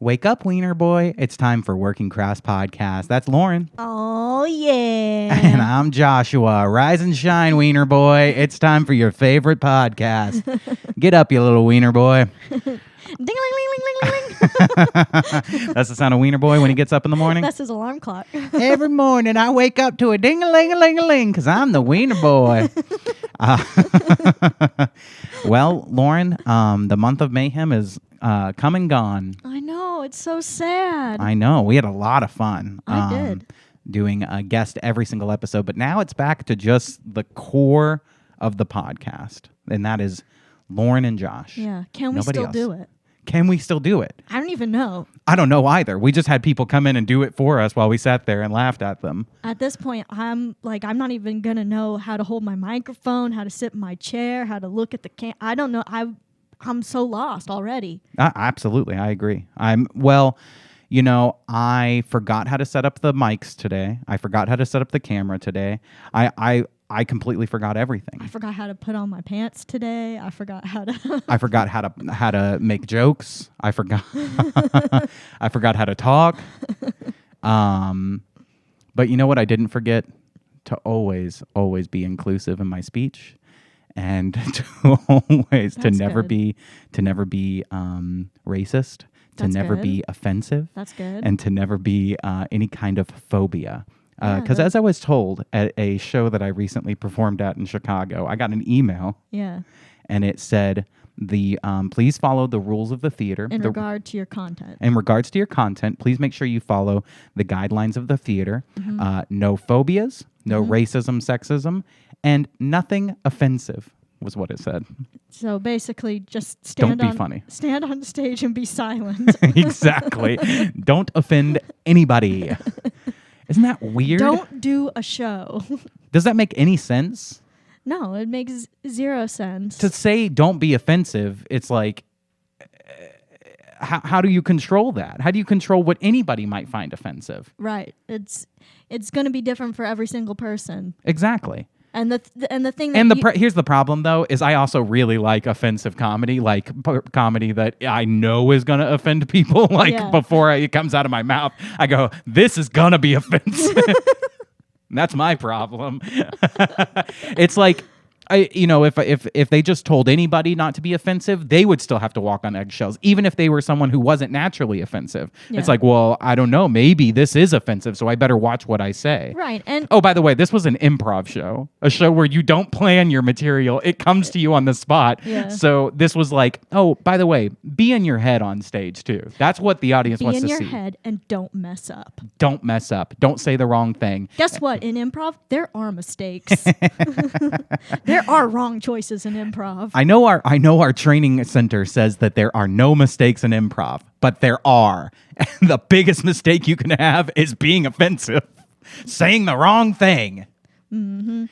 Wake up, Wiener Boy. It's time for Working Crass Podcast. That's Lauren. Oh, yeah. And I'm Joshua. Rise and shine, Wiener Boy. It's time for your favorite podcast. Get up, you little Wiener Boy. Ding-a-ling-ling-ling-ling-ling. That's the sound of Wiener Boy when he gets up in the morning. That's his alarm clock. Every morning I wake up to a ding-a-ling-a-ling-a-ling because I'm the Wiener Boy. Well, Lauren, the month of Mayhem is come and gone. I know. It's so sad. I know. We had a lot of fun. I did. Doing a guest every single episode, but now it's back to just the core of the podcast, and that is Lauren and Josh. Yeah. Can we Nobody still else. do it? Can we still do it? I don't even know. I don't know either. We just had people come in and do it for us while we sat there and laughed at them. At this point, I'm not even going to know how to hold my microphone, how to sit in my chair, how to look at the I don't know. I'm so lost already. Absolutely. I agree. I forgot how to set up the mics today. I forgot how to set up the camera today. I completely forgot everything. I forgot how to put on my pants today. I forgot how to I forgot how to make jokes. I forgot I forgot how to talk. But you know what I didn't forget? To always be inclusive in my speech, and to never be racist, to That's never good. be offensive. That's good. And to never be any kind of phobia. Yeah, Because as I was told at a show that I recently performed at in Chicago, I got an email. Yeah. And it said, please follow the rules of the theater. In regard to your content. In regards to your content, please make sure you follow the guidelines of the theater. No phobias, no racism, sexism, and nothing offensive was what it said. So basically, just stand on stage and be silent. Exactly. Don't offend anybody. Isn't that weird? Don't do a show. Does that make any sense? No, it makes zero sense. To say don't be offensive, it's like, how do you control that? How do you control what anybody might find offensive? Right. It's going to be different for every single person. Exactly. And the thing that here's the problem though is I also really like offensive comedy, like comedy that I know is gonna offend people. Before it comes out of my mouth, I go, "This is gonna be offensive." That's my problem. It's like, if they just told anybody not to be offensive, they would still have to walk on eggshells, even if they were someone who wasn't naturally offensive. Yeah. It's like, well, I don't know, maybe this is offensive, so I better watch what I say. Right. And oh, by the way, this was an improv show, a show where you don't plan your material; it comes to you on the spot. Yeah. So this was like, oh, by the way, be in your head on stage too. That's what the audience wants to see. Be in your head and don't mess up. Don't mess up. Don't say the wrong thing. Guess what? In improv, there are mistakes. There are wrong choices in improv. I know our training center says that there are no mistakes in improv, but there are. And the biggest mistake you can have is being offensive, saying the wrong thing. Mm-hmm.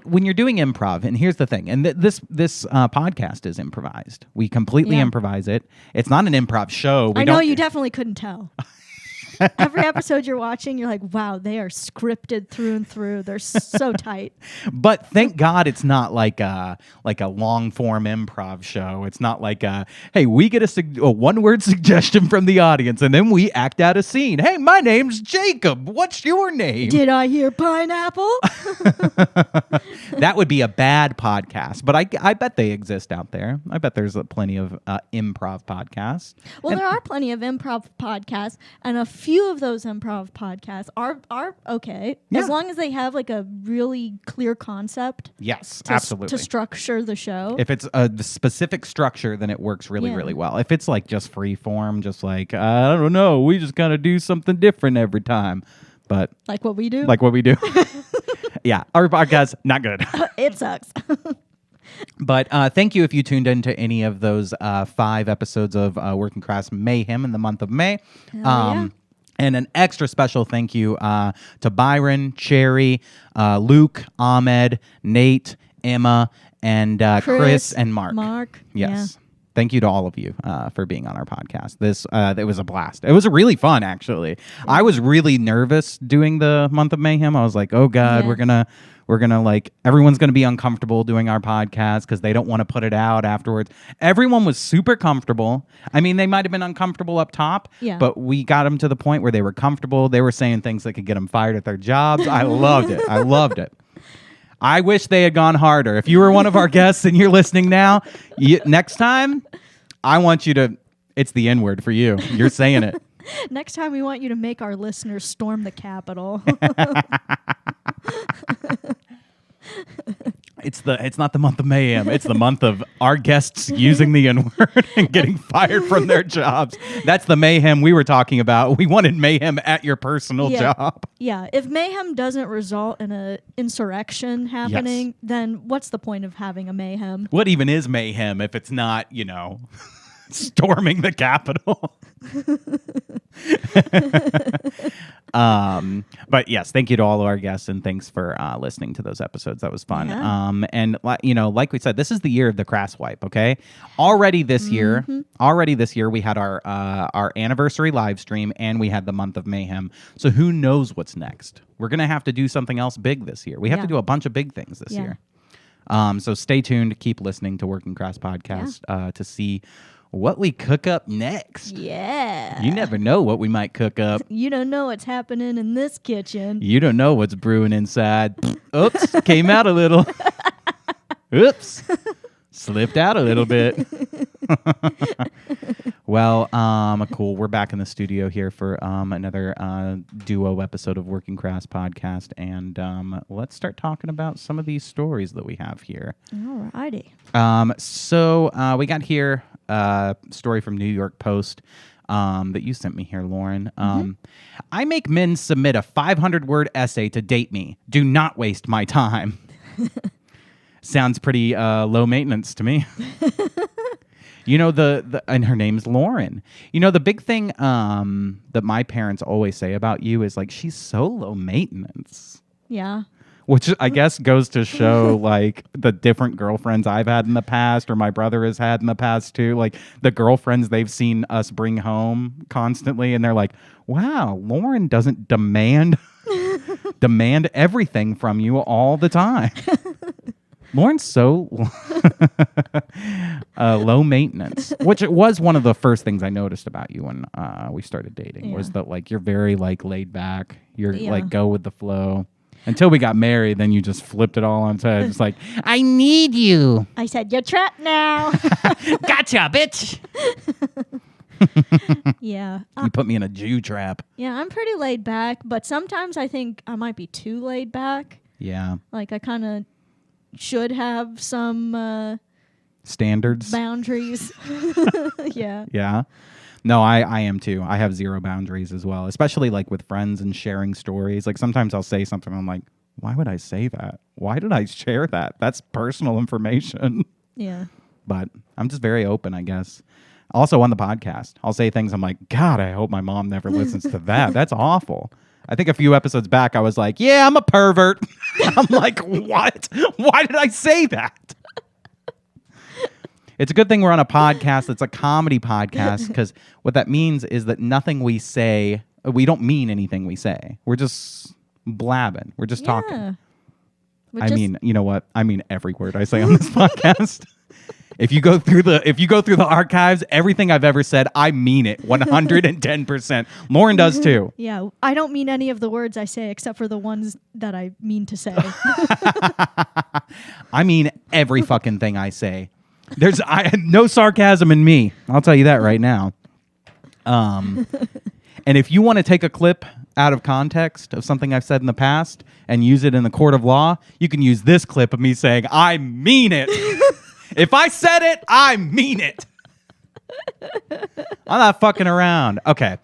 When you're doing improv, and here's the thing, and this podcast is improvised. We completely improvise it. It's not an improv show. I know you definitely couldn't tell. Every episode you're watching, you're like, wow, they are scripted through and through. They're so tight. But thank God it's not like a long form improv show. It's not like hey, we get a one word suggestion from the audience and then we act out a scene. Hey, my name's Jacob. What's your name? Did I hear pineapple? That would be a bad podcast. But I bet they exist out there. I bet there's plenty of improv podcasts. Well, there are plenty of improv podcasts, and a few of those improv podcasts are okay, as long as they have like a really clear concept. Yes, absolutely. To structure the show. If it's a specific structure, then it works really, really well. If it's like just free form, just like, I don't know, we just gotta do something different every time. But like what we do? Yeah, our podcast, not good. It sucks. But thank you if you tuned into any of those 5 episodes of Working Crass Mayhem in the month of May. And an extra special thank you to Byron, Cherry, Luke, Ahmed, Nate, Emma, and Chris and Mark. Mark. Yes. thank you to all of you for being on our podcast. This it was a blast. It was really fun, actually. I was really nervous doing the Month of Mayhem. I was like, oh God, we're gonna like, everyone's gonna be uncomfortable doing our podcast because they don't want to put it out afterwards. Everyone was super comfortable. I mean, they might have been uncomfortable up top, but we got them to the point where they were comfortable. They were saying things that could get them fired at their jobs. I loved it. I loved it. I wish they had gone harder. If you were one of our guests and you're listening now, next time, I want you to, it's the N-word for you. You're saying it. Next time, we want you to make our listeners storm the Capitol. It's not the Month of Mayhem. It's the month of our guests using the N-word and getting fired from their jobs. That's the mayhem we were talking about. We wanted mayhem at your personal job. Yeah. If mayhem doesn't result in an insurrection happening, then what's the point of having a mayhem? What even is mayhem if it's not, storming the Capitol? But yes, thank you to all of our guests, and thanks for listening to those episodes. That was fun. And like we said, this is the year of the Crass wipe. Okay, already this year we had our anniversary live stream, and we had the Month of Mayhem. So who knows what's next? We're gonna have to do something else big this year. We have to do a bunch of big things this year. So stay tuned. Keep listening to Working Crass Podcast to see what we cook up next. Yeah. You never know what we might cook up. You don't know what's happening in this kitchen. You don't know what's brewing inside. Oops, came out a little. Oops, slipped out a little bit. Well, cool. We're back in the studio here for another duo episode of Working Crass Podcast, and let's start talking about some of these stories that we have here. Alrighty. So we got here a story from New York Post that you sent me here, Lauren. I make men submit a 500-word essay to date me. Do not waste my time. Sounds pretty low maintenance to me. And her name's Lauren. The big thing that my parents always say about you is like, she's so low maintenance. Yeah. Which I guess goes to show like the different girlfriends I've had in the past, or my brother has had in the past too. Like the girlfriends they've seen us bring home constantly, and they're like, wow, Lauren doesn't demand everything from you all the time. Lauren's so low maintenance, which it was one of the first things I noticed about you when we started dating, was that like you're very like laid back. You're like go with the flow. Until we got married, then you just flipped it all on its head. It's like, I need you. I said, you're trapped now. Gotcha, bitch. Yeah. You put me in a Jew trap. Yeah, I'm pretty laid back, but sometimes I think I might be too laid back. Yeah. Like I kind of should have some standards, boundaries. Yeah. Yeah. No, I am too. I have zero boundaries as well, especially like with friends and sharing stories. Like sometimes I'll say something, I'm like, why would I say that? Why did I share that? That's personal information. Yeah. But I'm just very open, I guess. Also on the podcast, I'll say things I'm like, God, I hope my mom never listens to that. That's awful. I think a few episodes back, I was like, yeah, I'm a pervert. I'm like, what? Why did I say that? It's a good thing we're on a podcast that's a comedy podcast, because what that means is that nothing we say, we don't mean anything we say. We're just blabbing. We're just talking. I mean, you know what? I mean every word I say on this podcast. If you go through the archives, everything I've ever said, I mean it 110%. Lauren does too. Yeah, I don't mean any of the words I say except for the ones that I mean to say. I mean every fucking thing I say. There's no sarcasm in me. I'll tell you that right now. And if you want to take a clip out of context of something I've said in the past and use it in the court of law, you can use this clip of me saying, I mean it. If I said it, I mean it. I'm not fucking around. Okay.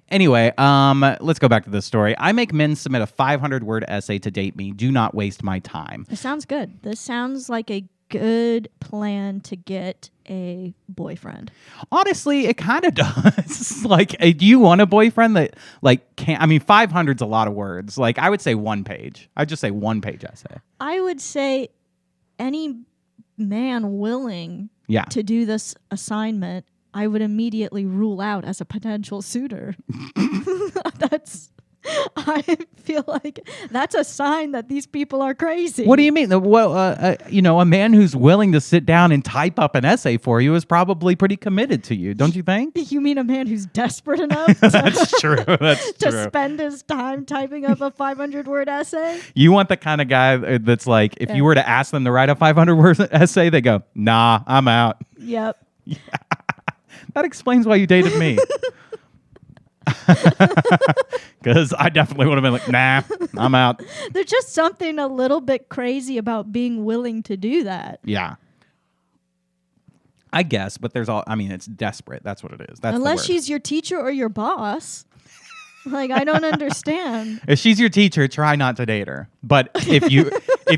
Anyway, let's go back to this story. I make men submit a 500-word essay to date me. Do not waste my time. It sounds good. This sounds like a good plan to get a boyfriend. Honestly, it kind of does. Like, do you want a boyfriend that like can't? I mean, 500's a lot of words. Like, I would say one page. I'd just say one page essay. I would say any man willing Yeah. to do this assignment, I would immediately rule out as a potential suitor. I feel like that's a sign that these people are crazy. What do you mean? Well, a man who's willing to sit down and type up an essay for you is probably pretty committed to you, don't you think? You mean a man who's desperate enough That's true. That's to true. spend his time typing up a 500-word essay? You want the kind of guy that's like, if you were to ask them to write a 500-word essay, they go, nah, I'm out. Yep. Yeah. That explains why you dated me. Because I definitely would have been like, nah, I'm out. There's just something a little bit crazy about being willing to do that. Yeah. I guess, but it's desperate. That's what it is. That's Unless she's your teacher or your boss. Like, I don't understand. If she's your teacher, try not to date her. But if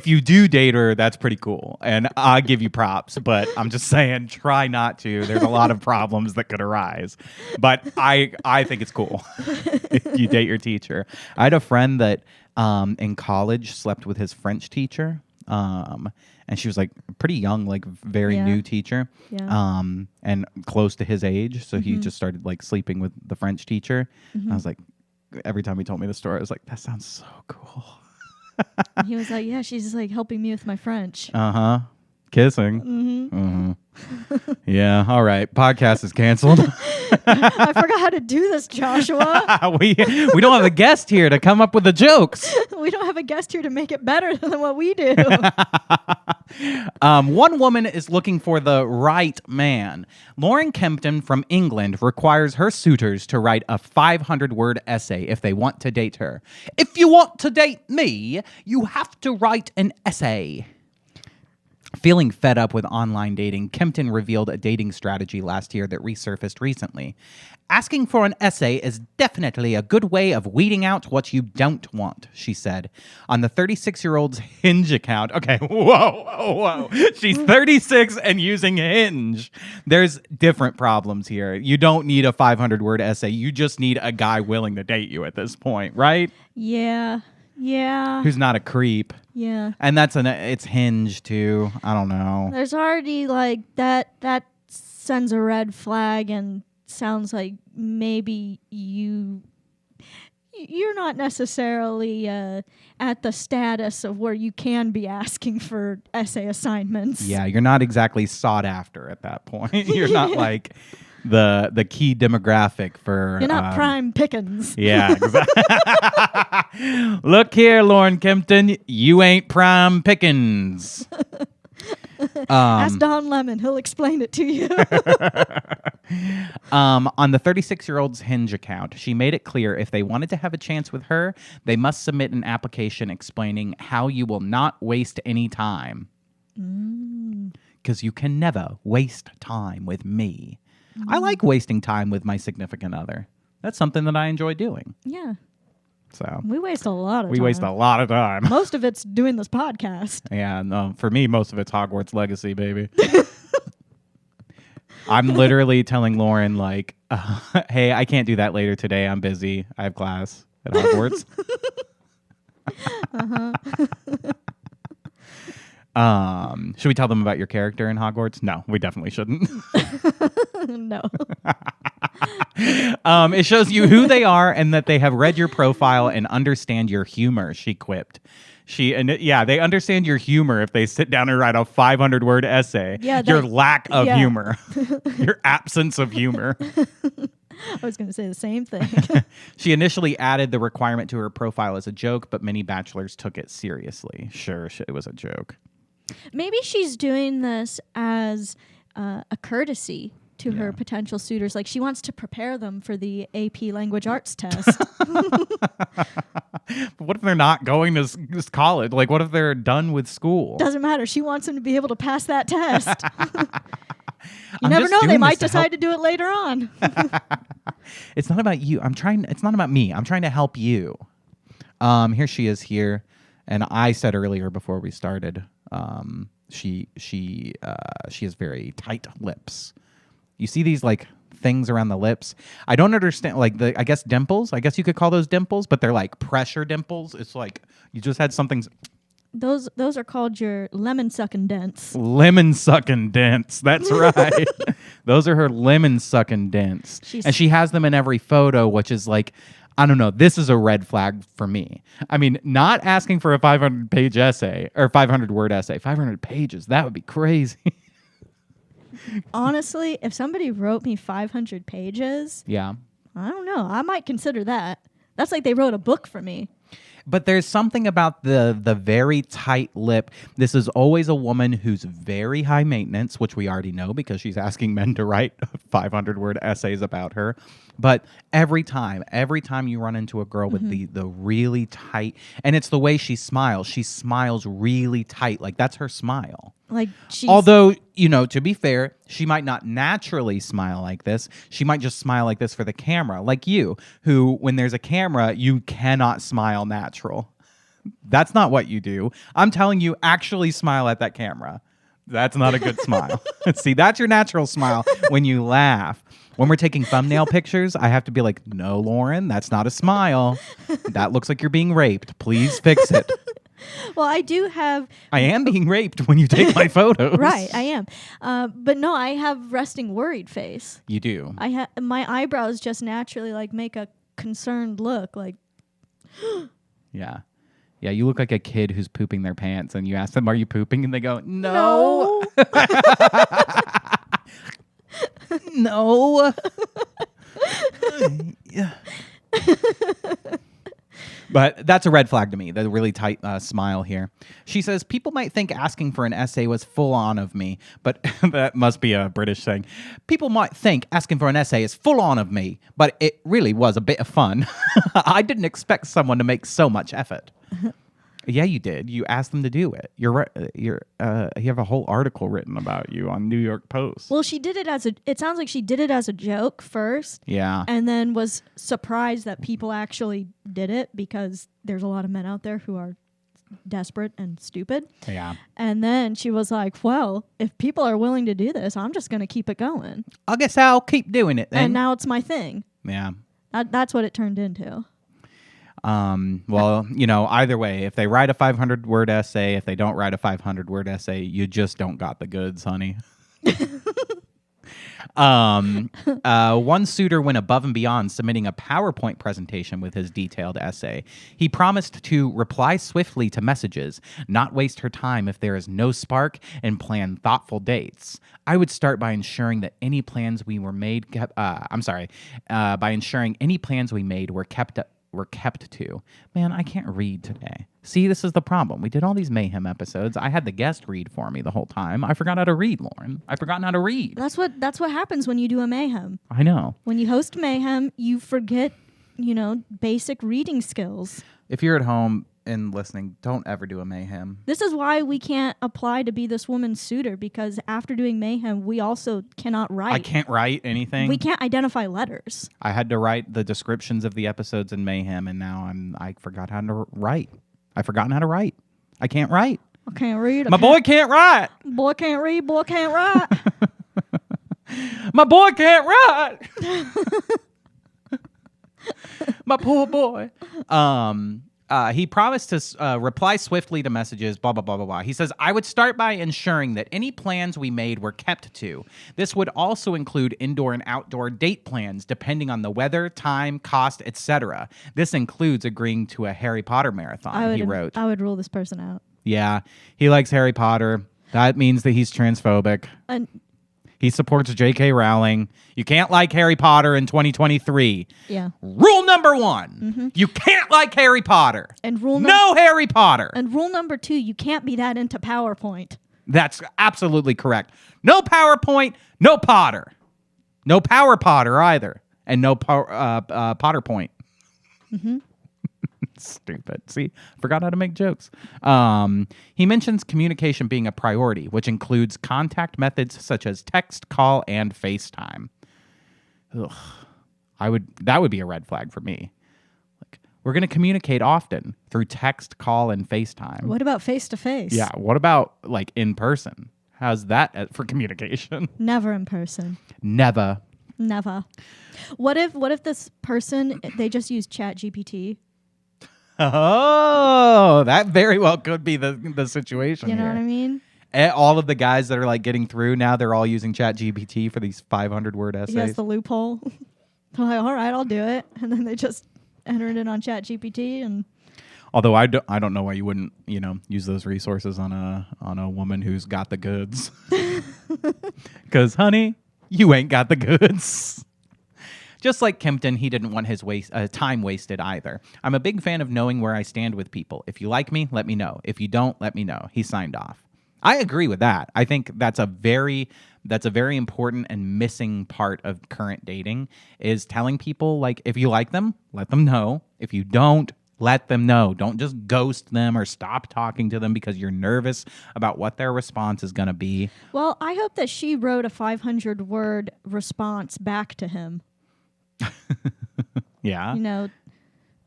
you do date her, that's pretty cool. And I give you props. But I'm just saying, try not to. There's a lot of problems that could arise. But I think it's cool if you date your teacher. I had a friend that in college slept with his French teacher. And she was like pretty young, like very new teacher, and close to his age. So he just started like sleeping with the French teacher. I was like, every time he told me the story, I was like, that sounds so cool. And he was like, yeah, she's just like helping me with my French. Kissing. Yeah. All right. Podcast is canceled. I forgot how to do this, Joshua. we don't have a guest here to come up with the jokes. We don't have a guest here to make it better than what we do. One woman is looking for the right man. Lauren Kempton from England requires her suitors to write a 500-word essay if they want to date her. If you want to date me, you have to write an essay. Feeling fed up with online dating, Kempton revealed a dating strategy last year that resurfaced recently. Asking for an essay is definitely a good way of weeding out what you don't want, she said. On the 36-year-old's Hinge account. Okay, whoa. She's 36 and using Hinge. There's different problems here. You don't need a 500-word essay. You just need a guy willing to date you at this point, right? Yeah. Who's not a creep. Yeah. And it's Hinge too. I don't know. There's already like that sends a red flag and sounds like maybe you're not necessarily at the status of where you can be asking for essay assignments. Yeah, you're not exactly sought after at that point. You're not like the key demographic for... You're not prime pickings. Yeah, exactly. Look here, Lauren Kempton, you ain't prime pickings. Ask Don Lemon. He'll explain it to you. On the 36-year-old's Hinge account, she made it clear if they wanted to have a chance with her, they must submit an application explaining how you will not waste any time. Because you can never waste time with me. I like wasting time with my significant other. That's something that I enjoy doing. Yeah. So we waste a lot of time. We waste a lot of time. Most of it's doing this podcast. Yeah, no, for me, most of it's Hogwarts Legacy, baby. I'm literally telling Lauren, like, hey, I can't do that later today. I'm busy. I have class at Hogwarts. Should we tell them about your character in Hogwarts? No, we definitely shouldn't. No. It shows you who they are and that they have read your profile and understand your humor, she quipped. They understand your humor if they sit down and write a 500-word essay. Yeah, your lack of humor. Your absence of humor. I was going to say the same thing. She initially added the requirement to her profile as a joke, but many bachelors took it seriously. Sure, it was a joke. Maybe she's doing this as a courtesy to her potential suitors. Like, she wants to prepare them for the AP Language Arts test. What if they're not going to college? Like, what if they're done with school? Doesn't matter. She wants them to be able to pass that test. You never know. They might decide to do it later on. It's not about you. It's not about me. I'm trying to help you. Here she is here. And I said earlier before we started, she has very tight lips. You see these like things around the lips? I don't understand, like I guess dimples. I guess you could call those dimples, but they're like pressure dimples. It's like you just had something those are called your lemon sucking dents. Lemon sucking dents. That's right. Those are her lemon sucking dents. And she has them in every photo, which is like, I don't know. This is a red flag for me. I mean, not asking for a 500-page essay or 500-word essay. 500 pages. That would be crazy. Honestly, if somebody wrote me 500 pages, yeah, I don't know. I might consider that. That's like they wrote a book for me. But there's something about the very tight lip. This is always a woman who's very high maintenance, which we already know because she's asking men to write 500-word essays about her. But every time you run into a girl with the really tight, and it's the way she smiles really tight. Like that's her smile. Like although, to be fair, she might not naturally smile like this. She might just smile like this for the camera. Like you, who when there's a camera, you cannot smile natural. That's not what you do. I'm telling you, actually smile at that camera. That's not a good smile. See, that's your natural smile when you laugh. When we're taking thumbnail pictures, I have to be like, no, Lauren, that's not a smile. That looks like you're being raped. Please fix it. Well, I am being raped when you take my photos. Right, I am. But no, I have resting worried face. You do. My eyebrows just naturally like make a concerned look like. Yeah. Yeah, you look like a kid who's pooping their pants and you ask them, are you pooping? And they go, no. No. Yeah. But that's a red flag to me, the really tight smile here. She says, people might think asking for an essay was full on of me, but that must be a British thing. People might think asking for an essay is full on of me, but it really was a bit of fun. I didn't expect someone to make so much effort. Yeah, you did. You asked them to do it. You have a whole article written about you on New York Post. Well, she did it it sounds like she did it as a joke first. Yeah. And then was surprised that people actually did it because there's a lot of men out there who are desperate and stupid. Yeah. And then she was like, well, if people are willing to do this, I'm just going to keep it going. I guess I'll keep doing it then. And now it's my thing. Yeah. That's what it turned into. Well, either way, if they write a 500-word essay, if they don't write a 500-word essay, you just don't got the goods, honey. One suitor went above and beyond, submitting a PowerPoint presentation with his detailed essay. He promised to reply swiftly to messages, not waste her time if there is no spark, and plan thoughtful dates. I would start by ensuring that any plans we made were kept to. Man, I can't read today. See, this is the problem. We did all these Mayhem episodes. I had the guest read for me the whole time. I forgot how to read, Lauren. I've forgotten how to read. That's what happens when you do a Mayhem. I know. When you host Mayhem, you forget, basic reading skills. If you're at home and listening, don't ever do a Mayhem. This is why we can't apply to be this woman's suitor, because after doing Mayhem, we also cannot write. I can't write anything. We can't identify letters. I had to write the descriptions of the episodes in Mayhem, and now I forgot how to write. I've forgotten how to write. I can't write. I can't read. My boy can't write. Boy can't read. Boy can't write. My boy can't write. My poor boy. He promised to reply swiftly to messages, blah, blah, blah, blah, blah. He says, I would start by ensuring that any plans we made were kept to. This would also include indoor and outdoor date plans, depending on the weather, time, cost, etc. This includes agreeing to a Harry Potter marathon, he wrote. I would rule this person out. Yeah, he likes Harry Potter. That means that he's transphobic. He supports J.K. Rowling. You can't like Harry Potter in 2023. Yeah. Rule number 1. You can't like Harry Potter. And no Harry Potter. And rule number 2, you can't be that into PowerPoint. That's absolutely correct. No PowerPoint, no Potter. No Power Potter either. And no Potter Point. Stupid. See, forgot how to make jokes. He mentions communication being a priority, which includes contact methods such as text, call, and FaceTime. Ugh. That would be a red flag for me. Like, we're going to communicate often through text, call, and FaceTime. What about face-to-face? Yeah. What about like in person? How's that for communication? Never in person. Never. What if this person, they just use ChatGPT? Oh, that very well could be the situation. You know what I mean? All of the guys that are like getting through now, they're all using ChatGPT for these 500-word essays. Yes, the loophole. They're like, all right, I'll do it, and then they just enter it in on ChatGPT. And although I don't know why you wouldn't use those resources on a woman who's got the goods, because honey, you ain't got the goods. Just like Kempton, he didn't want his time wasted either. I'm a big fan of knowing where I stand with people. If you like me, let me know. If you don't, let me know. He signed off. I agree with that. I think that's a very important and missing part of current dating is telling people, like, if you like them, let them know. If you don't, let them know. Don't just ghost them or stop talking to them because you're nervous about what their response is going to be. Well, I hope that she wrote a 500-word response back to him. Yeah.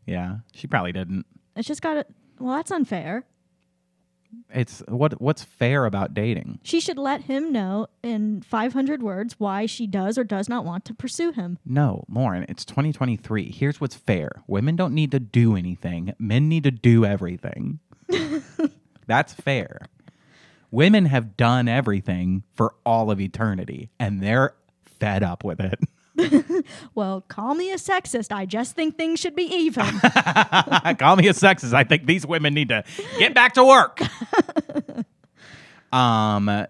Yeah, she probably didn't. It's just got to, well, that's unfair. It's what's fair about dating? She should let him know in 500 words why she does or does not want to pursue him. No, Lauren, it's 2023. Here's what's fair. Women don't need to do anything. Men need to do everything. That's fair. Women have done everything for all of eternity, and they're fed up with it. Well, call me a sexist. I just think things should be even. Call me a sexist. I think these women need to get back to work.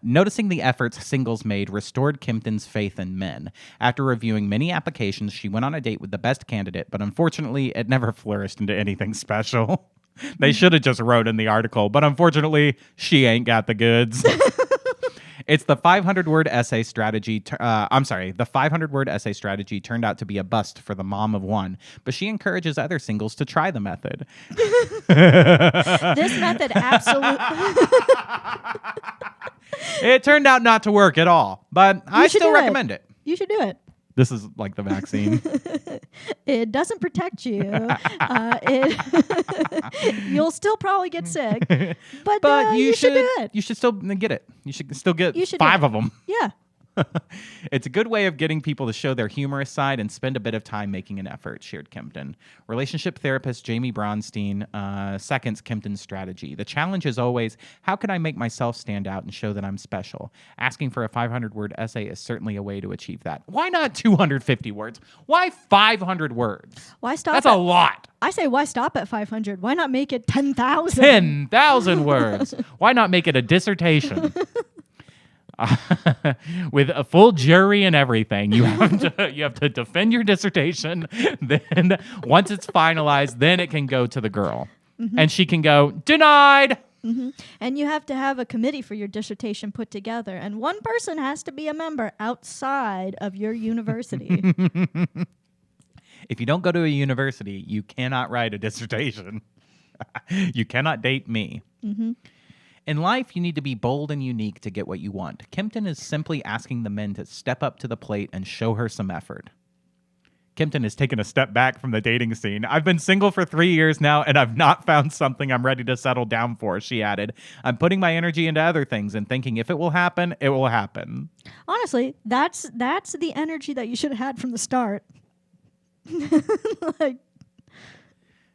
Noticing the efforts singles made restored Kempton's faith in men. After reviewing many applications, she went on a date with the best candidate, but unfortunately, it never flourished into anything special. They should have just wrote in the article, but unfortunately, she ain't got the goods. It's the 500-word essay strategy. The 500-word essay strategy turned out to be a bust for the mom of one, but she encourages other singles to try the method. This method absolutely... It turned out not to work at all, but I still recommend it. You should do it. This is like the vaccine. It doesn't protect you. You'll still probably get sick, but you should do it. You should still get it. You should still get 5 of them. Yeah. It's a good way of getting people to show their humorous side and spend a bit of time making an effort, shared Kempton. Relationship therapist Jamie Bronstein seconds Kempton's strategy. The challenge is always, how can I make myself stand out and show that I'm special? Asking for a 500-word essay is certainly a way to achieve that. Why not 250 words? Why 500 words? Why stop? That's a lot. I say, why stop at 500? Why not make it 10,000? 10,000 words. Why not make it a dissertation? With a full jury and everything, you have to defend your dissertation. Then once it's finalized, then it can go to the girl, and she can go denied. Mm-hmm. And you have to have a committee for your dissertation put together, and one person has to be a member outside of your university. If you don't go to a university, you cannot write a dissertation. You cannot date me. Mm-hmm. In life, you need to be bold and unique to get what you want. Kempton is simply asking the men to step up to the plate and show her some effort. Kempton has taken a step back from the dating scene. I've been single for 3 years now, and I've not found something I'm ready to settle down for, she added. I'm putting my energy into other things and thinking if it will happen, it will happen. Honestly, that's the energy that you should have had from the start.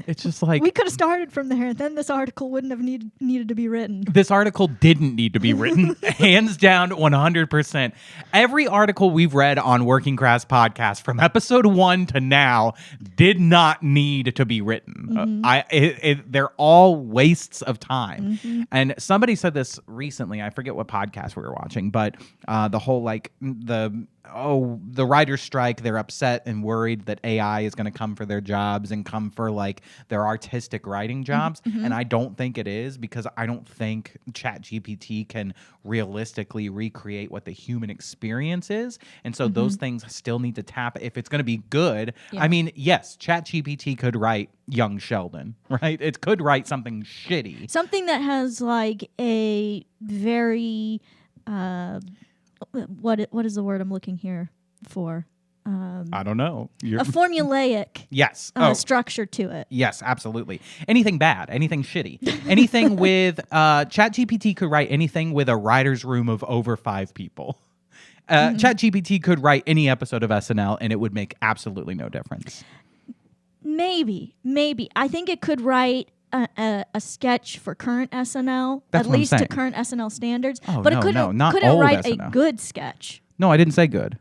It's just like... We could have started from there, and then this article wouldn't have needed to be written. This article didn't need to be written. Hands down, 100%. Every article we've read on Working Crass podcast from episode 1 to now did not need to be written. Mm-hmm. They're all wastes of time. Mm-hmm. And somebody said this recently. I forget what podcast we were watching, but the whole the writer's strike, they're upset and worried that AI is going to come for their jobs and come for like their artistic writing jobs. Mm-hmm. And I don't think it is, because I don't think ChatGPT can realistically recreate what the human experience is. And so those things still need to tap if it's going to be good. Yeah. I mean, yes, ChatGPT could write Young Sheldon, right? It could write something shitty. Something that has like a very... What is the word I'm looking here for? I don't know. A formulaic structure to it. Yes, absolutely. Anything bad, anything shitty, anything with ChatGPT could write anything with a writer's room of over 5 people. ChatGPT could write any episode of SNL and it would make absolutely no difference. Maybe. I think it could write a sketch for current SNL, That's at what I'm least to saying. current SNL standards. Oh, but no, it couldn't, no, not couldn't old write SNL. a good sketch. No, I didn't say good.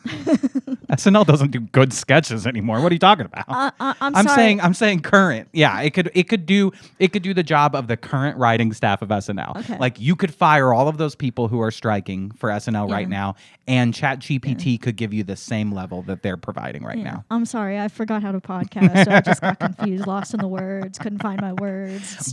SNL doesn't do good sketches anymore. What are you talking about? I'm sorry. I'm saying current. Yeah, it could do the job of the current writing staff of SNL. Okay. Like you could fire all of those people who are striking for SNL right now, and ChatGPT could give you the same level that they're providing right now. I'm sorry, I forgot how to podcast, so I just got confused, lost in the words, couldn't find my words.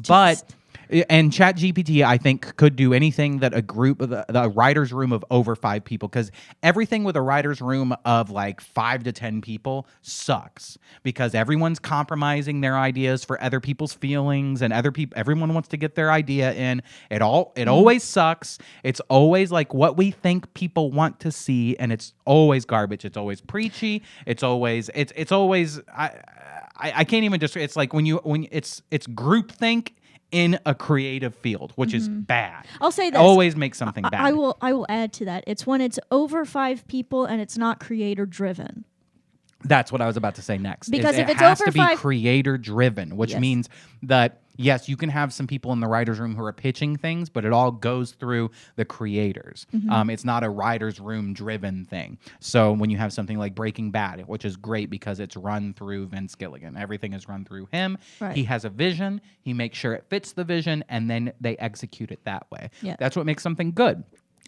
And ChatGPT, I think, could do anything that a group, the writer's room of over 5 people, because everything with a writer's room of like 5 to 10 people sucks because everyone's compromising their ideas for other people's feelings, and everyone wants to get their idea in. It always sucks. It's always like what we think people want to see, and it's always garbage. It's always preachy. It's always I can't even just. It's like when it's groupthink in a creative field, which is bad. I'll say this. Always make something bad. I will add to that. It's when it's over 5 people and it's not creator driven. That's what I was about to say next. Because if it it's has over to be 5 creator driven, which means that yes, you can have some people in the writer's room who are pitching things, but it all goes through the creators. It's not a writer's room driven thing. So when you have something like Breaking Bad, which is great because it's run through Vince Gilligan, everything is run through him. Right. He has a vision. He makes sure it fits the vision, and then they execute it that way. Yeah. That's what makes something good.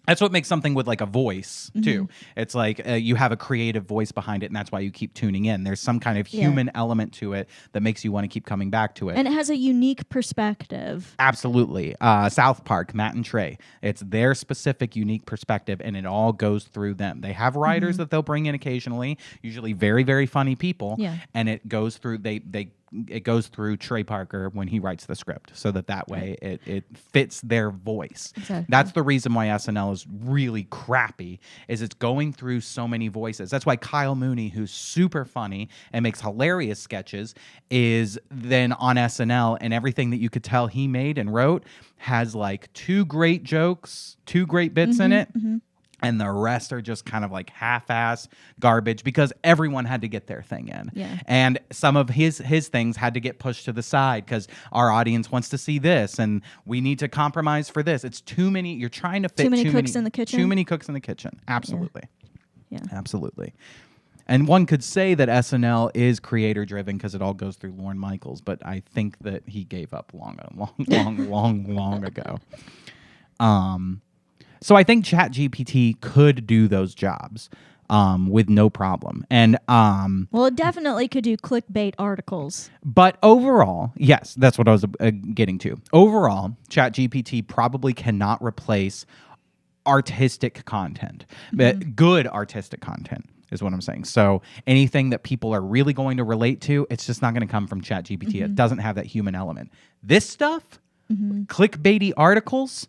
That's what makes something with like a voice too. It's like you have a creative voice behind it, and that's why you keep tuning in. There's some kind of human element to it that makes you want to keep coming back to it. And it has a unique perspective. Absolutely. South Park, Matt and Trey. It's their specific, unique perspective, and it all goes through them. They have writers that they'll bring in occasionally, usually very, very funny people, and it goes through it goes through Trey Parker when he writes the script, so that way it fits their voice. Exactly. That's the reason why SNL is really crappy, is it's going through so many voices. That's why Kyle Mooney, who's super funny and makes hilarious sketches, is then on SNL, and everything that you could tell he made and wrote has like 2 great jokes, 2 great bits in it. And the rest are just kind of like half-ass garbage because everyone had to get their thing in. Yeah. And some of his things had to get pushed to the side because our audience wants to see this and we need to compromise for this. It's too many. You're trying to fit Too many cooks in the kitchen? Too many cooks in the kitchen. Absolutely. Yeah. Absolutely. And one could say that SNL is creator-driven because it all goes through Lorne Michaels, but I think that he gave up long ago. So I think ChatGPT could do those jobs with no problem. And well, it definitely could do clickbait articles. But overall, yes, that's what I was getting to. Overall, ChatGPT probably cannot replace artistic content, but good artistic content is what I'm saying. So anything that people are really going to relate to, it's just not going to come from ChatGPT. It doesn't have that human element. This stuff, clickbaity articles,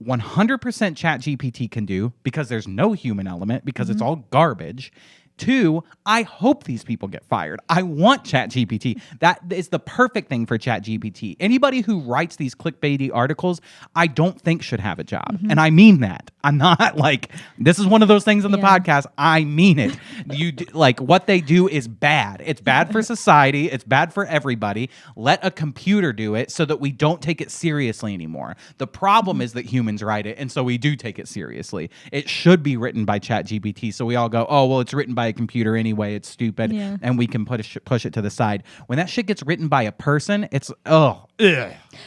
100% ChatGPT can do because there's no human element because it's all garbage. 2, I hope these people get fired. I want ChatGPT. That is the perfect thing for ChatGPT. Anybody who writes these clickbaity articles, I don't think should have a job. And I mean that. I'm not like, this is one of those things on the podcast. I mean it. Like what they do is bad. It's bad for society. It's bad for everybody. Let a computer do it so that we don't take it seriously anymore. The problem is that humans write it, and so we do take it seriously. It should be written by ChatGPT, so we all go, oh, well, it's written by a computer anyway, it's stupid, and we can push it to the side. When that shit gets written by a person, it's gross.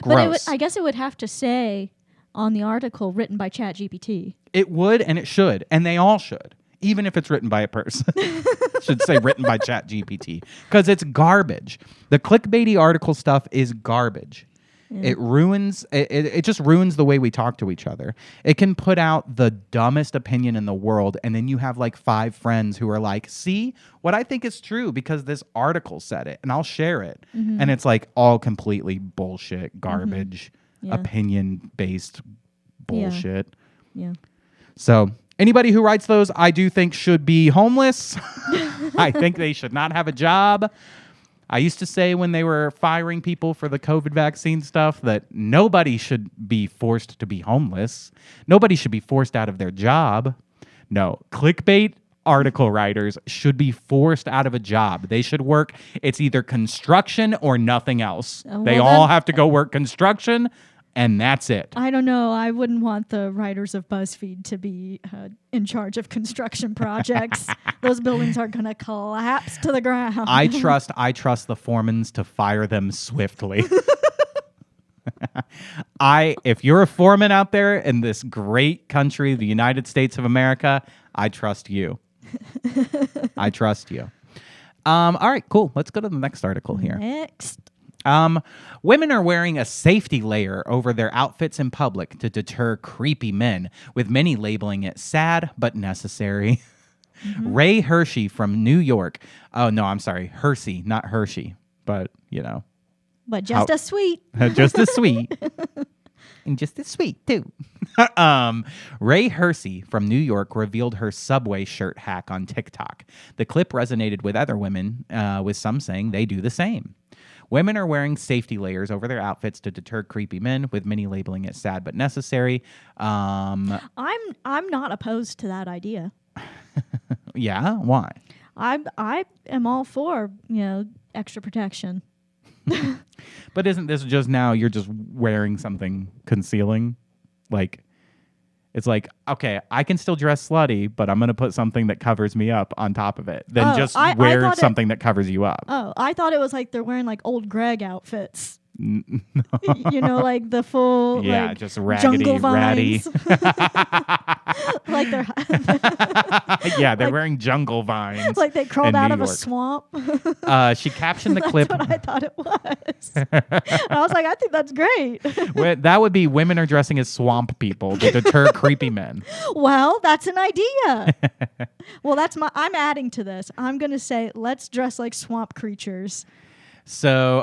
But I guess it would have to say on the article written by ChatGPT. It would, and it should, and they all should, even if it's written by a person. It should say written by ChatGPT because it's garbage. The clickbaity article stuff is garbage. It ruins it just ruins the way we talk to each other. It can put out the dumbest opinion in the world, and then you have like 5 friends who are like, see, what I think is true because this article said it, and I'll share it. And it's like all completely bullshit, garbage, opinion-based bullshit. Yeah. So anybody who writes those, I do think should be homeless. I think they should not have a job. I used to say when they were firing people for the COVID vaccine stuff that nobody should be forced to be homeless. Nobody should be forced out of their job. No, clickbait article writers should be forced out of a job. They should work. It's either construction or nothing else. They all have to go work construction, and that's it. I don't know. I wouldn't want the writers of BuzzFeed to be in charge of construction projects. Those buildings are going to collapse to the ground. I trust the foremans to fire them swiftly. If you're a foreman out there in this great country, the United States of America, I trust you. I trust you. All right, cool. Let's go to the next article here. Next. Women are wearing a safety layer over their outfits in public to deter creepy men, with many labeling it sad but necessary. Mm-hmm. Ray Hershey from New York. Oh, no, I'm sorry. Hersey, not Hershey, but, you know. But just as sweet. Just as sweet. And just as sweet, too. Ray Hersey from New York revealed her Subway shirt hack on TikTok. The clip resonated with other women, with some saying they do the same. Women are wearing safety layers over their outfits to deter creepy men, with many labeling it sad but necessary. I'm not opposed to that idea. Yeah? Why? I am all for, extra protection. But isn't this just now you're just wearing something concealing? Like, it's like, okay, I can still dress slutty, but I'm going to put something that covers me up on top of it. Then wear something that covers you up. Oh, I thought it was like they're wearing like old Greg outfits. No. Like the full, just raggedy, jungle ratty. Like they're they're wearing jungle vines. Like they crawled out of York. a swamp. She captioned the clip. That's what I thought it was. And I was like, I think that's great. That would be women are dressing as swamp people to deter creepy men. Well, that's an idea. Well, I'm adding to this. I'm going to say, let's dress like swamp creatures. So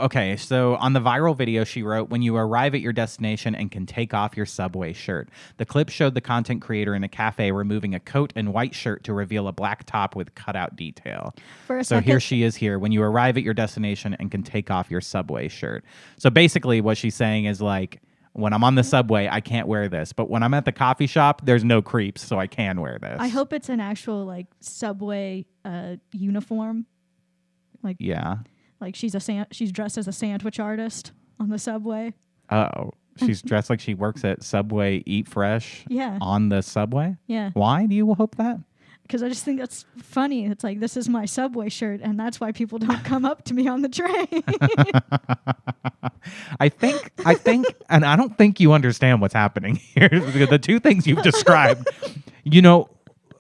on the viral video, she wrote, "When you arrive at your destination and can take off your Subway shirt." The clip showed the content creator in a cafe removing a coat and white shirt to reveal a black top with cutout detail. So here she is here. When you arrive at your destination and can take off your Subway shirt. So basically what she's saying is like, when I'm on the subway, I can't wear this. But when I'm at the coffee shop, there's no creeps, so I can wear this. I hope it's an actual like Subway uniform. Like, yeah. Like she's dressed as a sandwich artist on the subway. Oh, she's dressed like she works at Subway Eat Fresh. Yeah. On the subway. Yeah. Why do you hope that? Because I just think that's funny. It's like, this is my Subway shirt, and that's why people don't come up to me on the train. I think, and I don't think you understand what's happening here. The two things you've described,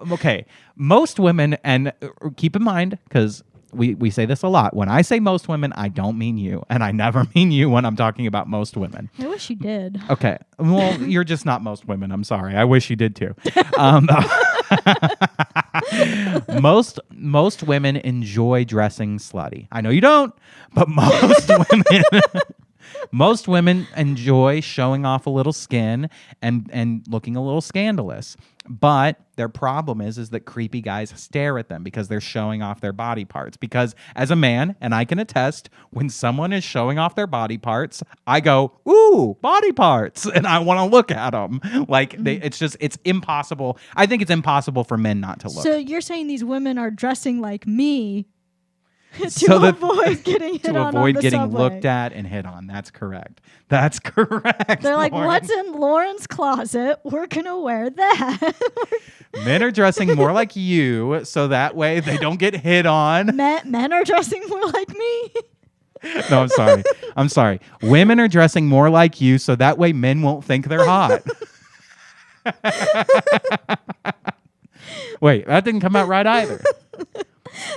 okay, most women, and keep in mind, because we say this a lot. When I say most women, I don't mean you. And I never mean you when I'm talking about most women. I wish you did. Okay. Well, you're just not most women. I'm sorry. I wish you did too. Most women enjoy dressing slutty. I know you don't, but most women enjoy showing off a little skin and looking a little scandalous. But their problem is that creepy guys stare at them because they're showing off their body parts. Because as a man, and I can attest, when someone is showing off their body parts, I go, ooh, body parts. And I want to look at them. Like, it's impossible. I think it's impossible for men not to look. So you're saying these women are dressing like me avoid getting hit on the getting subway. Looked at and hit on. That's correct. They're like, Lauren. What's in Lauren's closet? We're going to wear that. Men are dressing more like you, so that way they don't get hit on. Men are dressing more like me. No, I'm sorry. Women are dressing more like you, so that way men won't think they're hot. Wait, that didn't come out right either.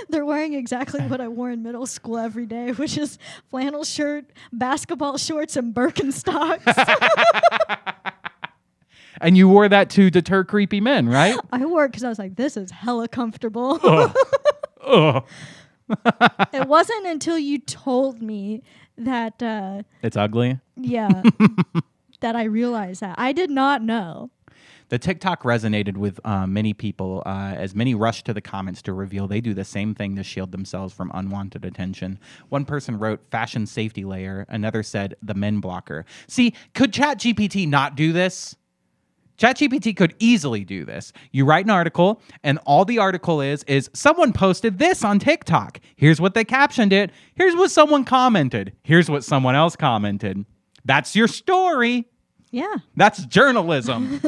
They're wearing exactly what I wore in middle school every day, which is flannel shirt, basketball shorts, and Birkenstocks. And you wore that to deter creepy men, right? I wore it because I was like, this is hella comfortable. Ugh. It wasn't until you told me that... it's ugly? Yeah. That I realized that. I did not know. The TikTok resonated with many people, as many rushed to the comments to reveal they do the same thing to shield themselves from unwanted attention. One person wrote, "fashion safety layer." Another said, "the men blocker." See, could ChatGPT not do this? ChatGPT could easily do this. You write an article, and all the article is someone posted this on TikTok. Here's what they captioned it. Here's what someone commented. Here's what someone else commented. That's your story. Yeah. That's journalism.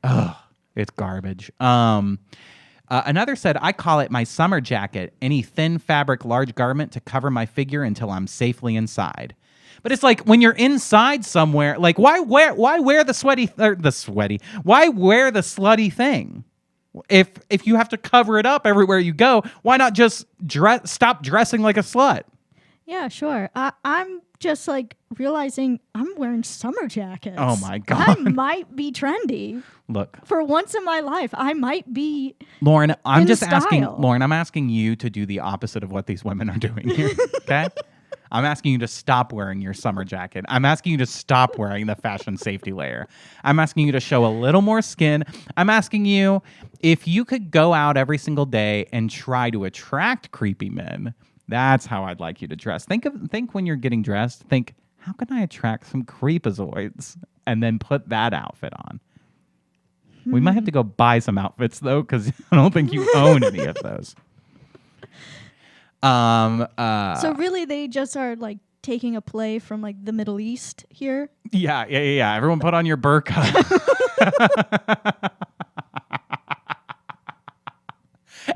Ugh, it's garbage. Another said, I call it my summer jacket, any thin fabric large garment to cover my figure until I'm safely inside. But it's like when you're inside somewhere, like why wear the why wear the slutty thing? If you have to cover it up everywhere you go, why not just stop dressing like a slut? Yeah, sure. I'm just like realizing I'm wearing summer jackets. Oh my God. I might be trendy. Look. For once in my life, I might be Lauren, I'm just style. asking you to do the opposite of what these women are doing here. Okay? I'm asking you to stop wearing your summer jacket. I'm asking you to stop wearing the fashion safety layer. I'm asking you to show a little more skin. I'm asking you if you could go out every single day and try to attract creepy men. That's how I'd like you to dress. Think when you're getting dressed, think, how can I attract some creepazoids? And then put that outfit on. We might have to go buy some outfits though, because I don't think you own any of those. So really they just are like taking a play from like the Middle East here? Yeah. Everyone put on your burqa.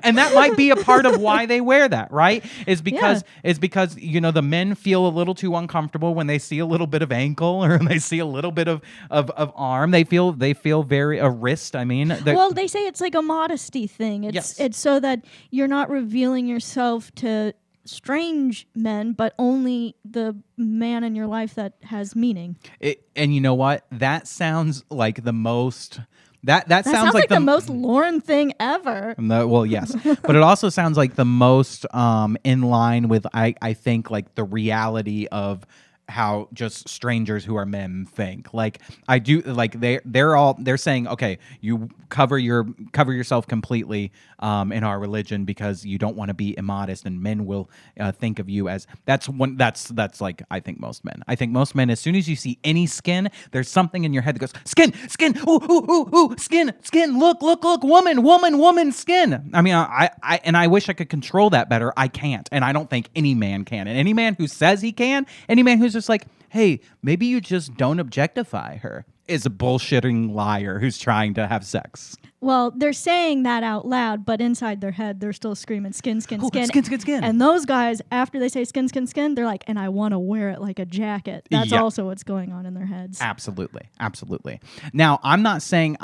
And that might be a part of why they wear that, right? Is because you know the men feel a little too uncomfortable when they see a little bit of ankle or they see a little bit of arm. They feel very a wrist. I mean, well, they say it's like a modesty thing. It's so that you're not revealing yourself to strange men, but only the man in your life that has meaning. And you know what? That sounds like the most. That sounds like the most Lauren thing ever. Well, yes. But it also sounds like the most in line with, I think, like the reality of how just strangers who are men think. Like I do, like they're saying, okay, you cover yourself completely in our religion because you don't want to be immodest, and men will think of you as that's like I think most men. As soon as you see any skin, there's something in your head that goes skin, ooh, skin, look, woman, skin. I mean, I wish I could control that better. I can't, and I don't think any man can. And any man who says he can, any man who's just like, hey, maybe you just don't objectify her, is a bullshitting liar who's trying to have sex. Well, they're saying that out loud, but inside their head, they're still screaming skin. Skin. And those guys, after they say skin, they're like, and I want to wear it like a jacket. That's also what's going on in their heads. Absolutely. Now, I'm not saying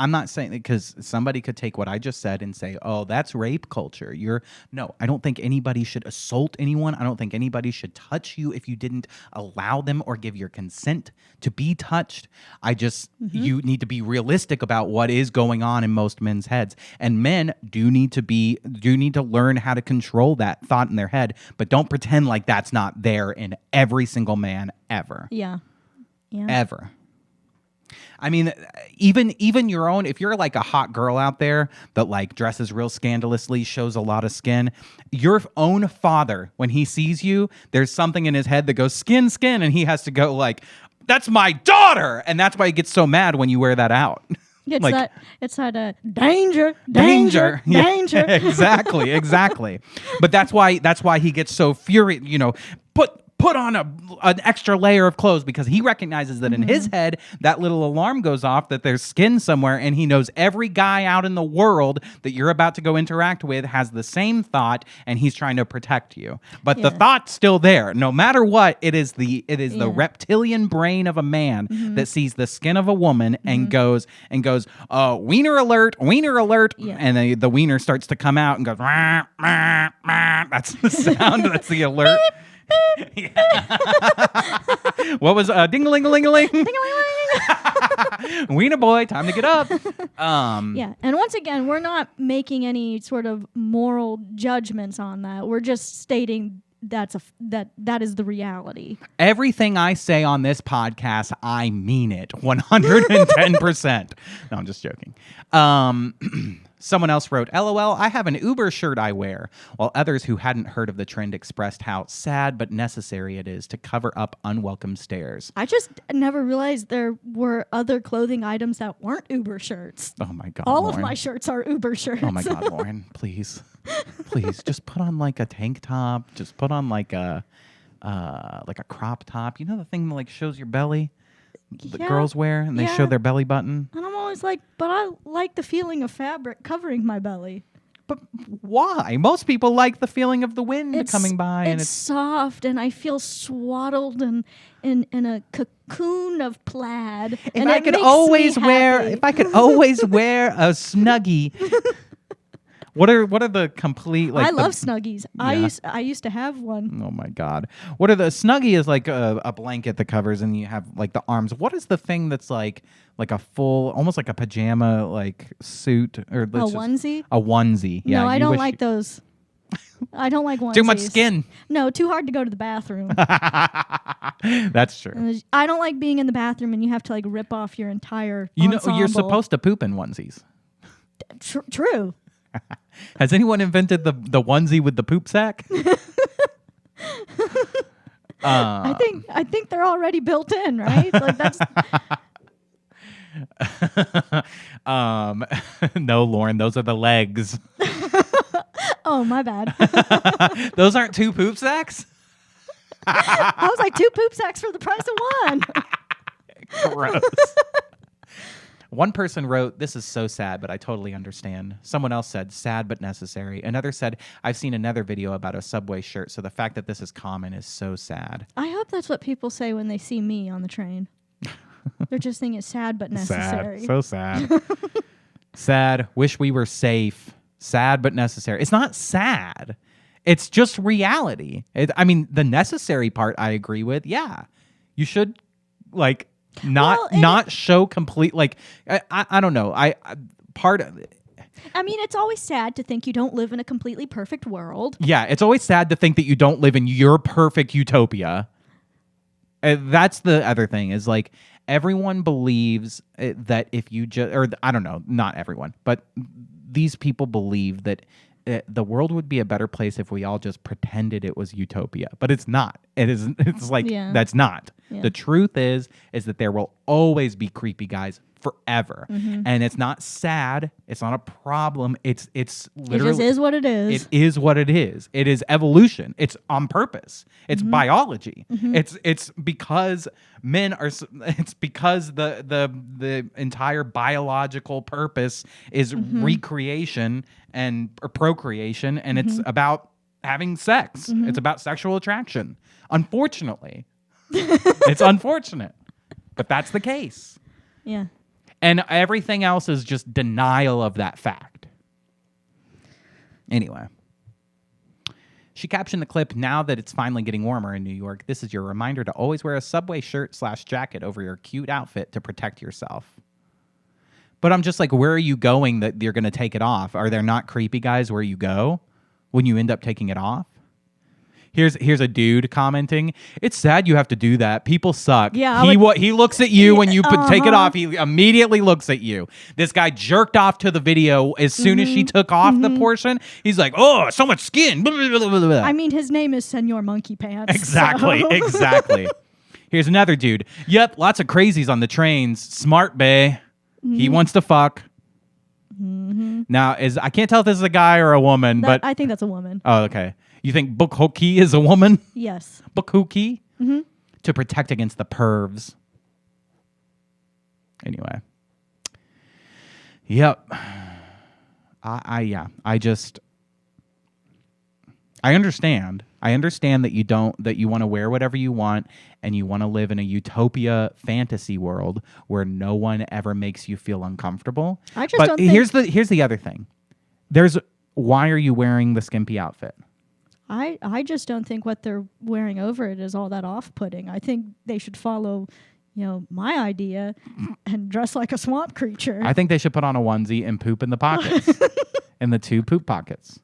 because somebody could take what I just said and say, oh, that's rape culture. No, I don't think anybody should assault anyone. I don't think anybody should touch you if you didn't allow them or give your consent to be touched. You need to be realistic about what is going on in most men's heads, and men do need to learn how to control that thought in their head, but don't pretend like that's not there in every single man ever. Yeah. Ever. I mean, even your own, if you're like a hot girl out there that like dresses real scandalously, shows a lot of skin, your own father, when he sees you, there's something in his head that goes skin, and he has to go like, that's my daughter, and that's why he gets so mad when you wear that out. It's that danger. Yeah, exactly. But that's why he gets so furious. You know, put on an extra layer of clothes, because he recognizes that in his head that little alarm goes off that there's skin somewhere, and he knows every guy out in the world that you're about to go interact with has the same thought, and he's trying to protect you. But the thought's still there. No matter what, it is the reptilian brain of a man that sees the skin of a woman and goes, wiener alert, and then the wiener starts to come out and goes, rah, rah, rah. That's the sound. That's the alert. What was ding-a-ling-a-ling-a-ling? Wiener boy, time to get up. And once again, we're not making any sort of moral judgments on that. We're just stating that is the reality. Everything I say on this podcast, I mean it 110%. No, I'm just joking. Someone else wrote, LOL, I have an Uber shirt I wear, while others who hadn't heard of the trend expressed how sad but necessary it is to cover up unwelcome stares. I just never realized there were other clothing items that weren't Uber shirts. Oh my God, All Lauren. of my shirts are Uber shirts. Oh my God, Lauren, please. Please, just put on like a tank top. Just put on like a crop top. You know the thing that like shows your belly? The girls wear and they show their belly button. And I'm always like, but I like the feeling of fabric covering my belly. But why? Most people like the feeling of the wind coming by. It's soft, and I feel swaddled and in a cocoon of plaid. If I could always wear a Snuggie. What are the complete like? I love Snuggies. Yeah. I used to have one. Oh my God! What are the Snuggie is like a blanket that covers and you have like the arms. What is the thing that's like a full, almost like a pajama like suit or onesie? A onesie. Yeah. No, I don't like those. I don't like onesies. Too much skin. No, too hard to go to the bathroom. That's true. I don't like being in the bathroom and you have to like rip off your entire ensemble. You're supposed to poop in onesies. True. Has anyone invented the onesie with the poop sack? I think they're already built in, right? Like that's. No, Lauren, those are the legs. Oh, my bad. Those aren't two poop sacks? I was like, 2 poop sacks for the price of one. Gross. One person wrote, this is so sad, but I totally understand. Someone else said, sad but necessary. Another said, I've seen another video about a Subway shirt, so the fact that this is common is so sad. I hope that's what people say when they see me on the train. They're just thinking it's sad but necessary. Sad. So sad. Sad. Wish we were safe. Sad but necessary. It's not sad. It's just reality. The necessary part I agree with. Yeah. You should, like... Not show complete I don't know. Part of it. It's always sad to think you don't live in a completely perfect world. Yeah, it's always sad to think that you don't live in your perfect utopia. That's the other thing is like everyone believes that if you just or I don't know, not everyone, but these people believe that the world would be a better place if we all just pretended it was utopia, but it's not. It's like that's not. Yeah. The truth is that there will always be creepy guys forever, and it's not sad. It's not a problem. It's literally. It just is what it is. It is what it is. It is evolution. It's on purpose. It's biology. It's because men are. It's because the entire biological purpose is recreation and procreation, and it's about having sex. It's about sexual attraction. Unfortunately. It's unfortunate, but that's the case. Yeah. And everything else is just denial of that fact. Anyway. She captioned the clip, now that it's finally getting warmer in New York, this is your reminder to always wear a Subway shirt/jacket over your cute outfit to protect yourself. But I'm just like, where are you going that you're going to take it off? Are there not creepy guys where you go when you end up taking it off? Here's a dude commenting. It's sad you have to do that. People suck. Yeah, he looks at you when you take it off. He immediately looks at you. This guy jerked off to the video as soon as she took off the portion. He's like, oh, so much skin. His name is Senor Monkey Pants. Exactly, exactly. Here's another dude. Yep, lots of crazies on the trains. Smart bae. He wants to fuck. Now, I can't tell if this is a guy or a woman, but I think that's a woman. Oh, okay. You think Bukhoki is a woman? Yes. Bukhoki? To protect against the pervs. Anyway. Yep. I understand. I understand that you want to wear whatever you want and you want to live in a utopia fantasy world where no one ever makes you feel uncomfortable. Here's the other thing. Why are you wearing the skimpy outfit? I just don't think what they're wearing over it is all that off-putting. I think they should follow, my idea and dress like a swamp creature. I think they should put on a onesie and poop in the pockets, in the 2 poop pockets.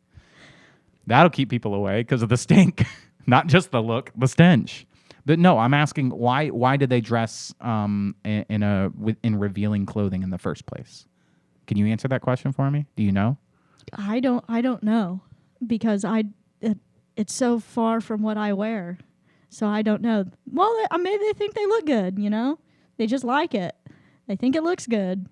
That'll keep people away because of the stink, not just the look, the stench. But no, I'm asking why did they dress in revealing clothing in the first place? Can you answer that question for me? Do you know? I don't know because it's so far from what I wear. So I don't know. Well, maybe they think they look good, you know? They just like it. They think it looks good.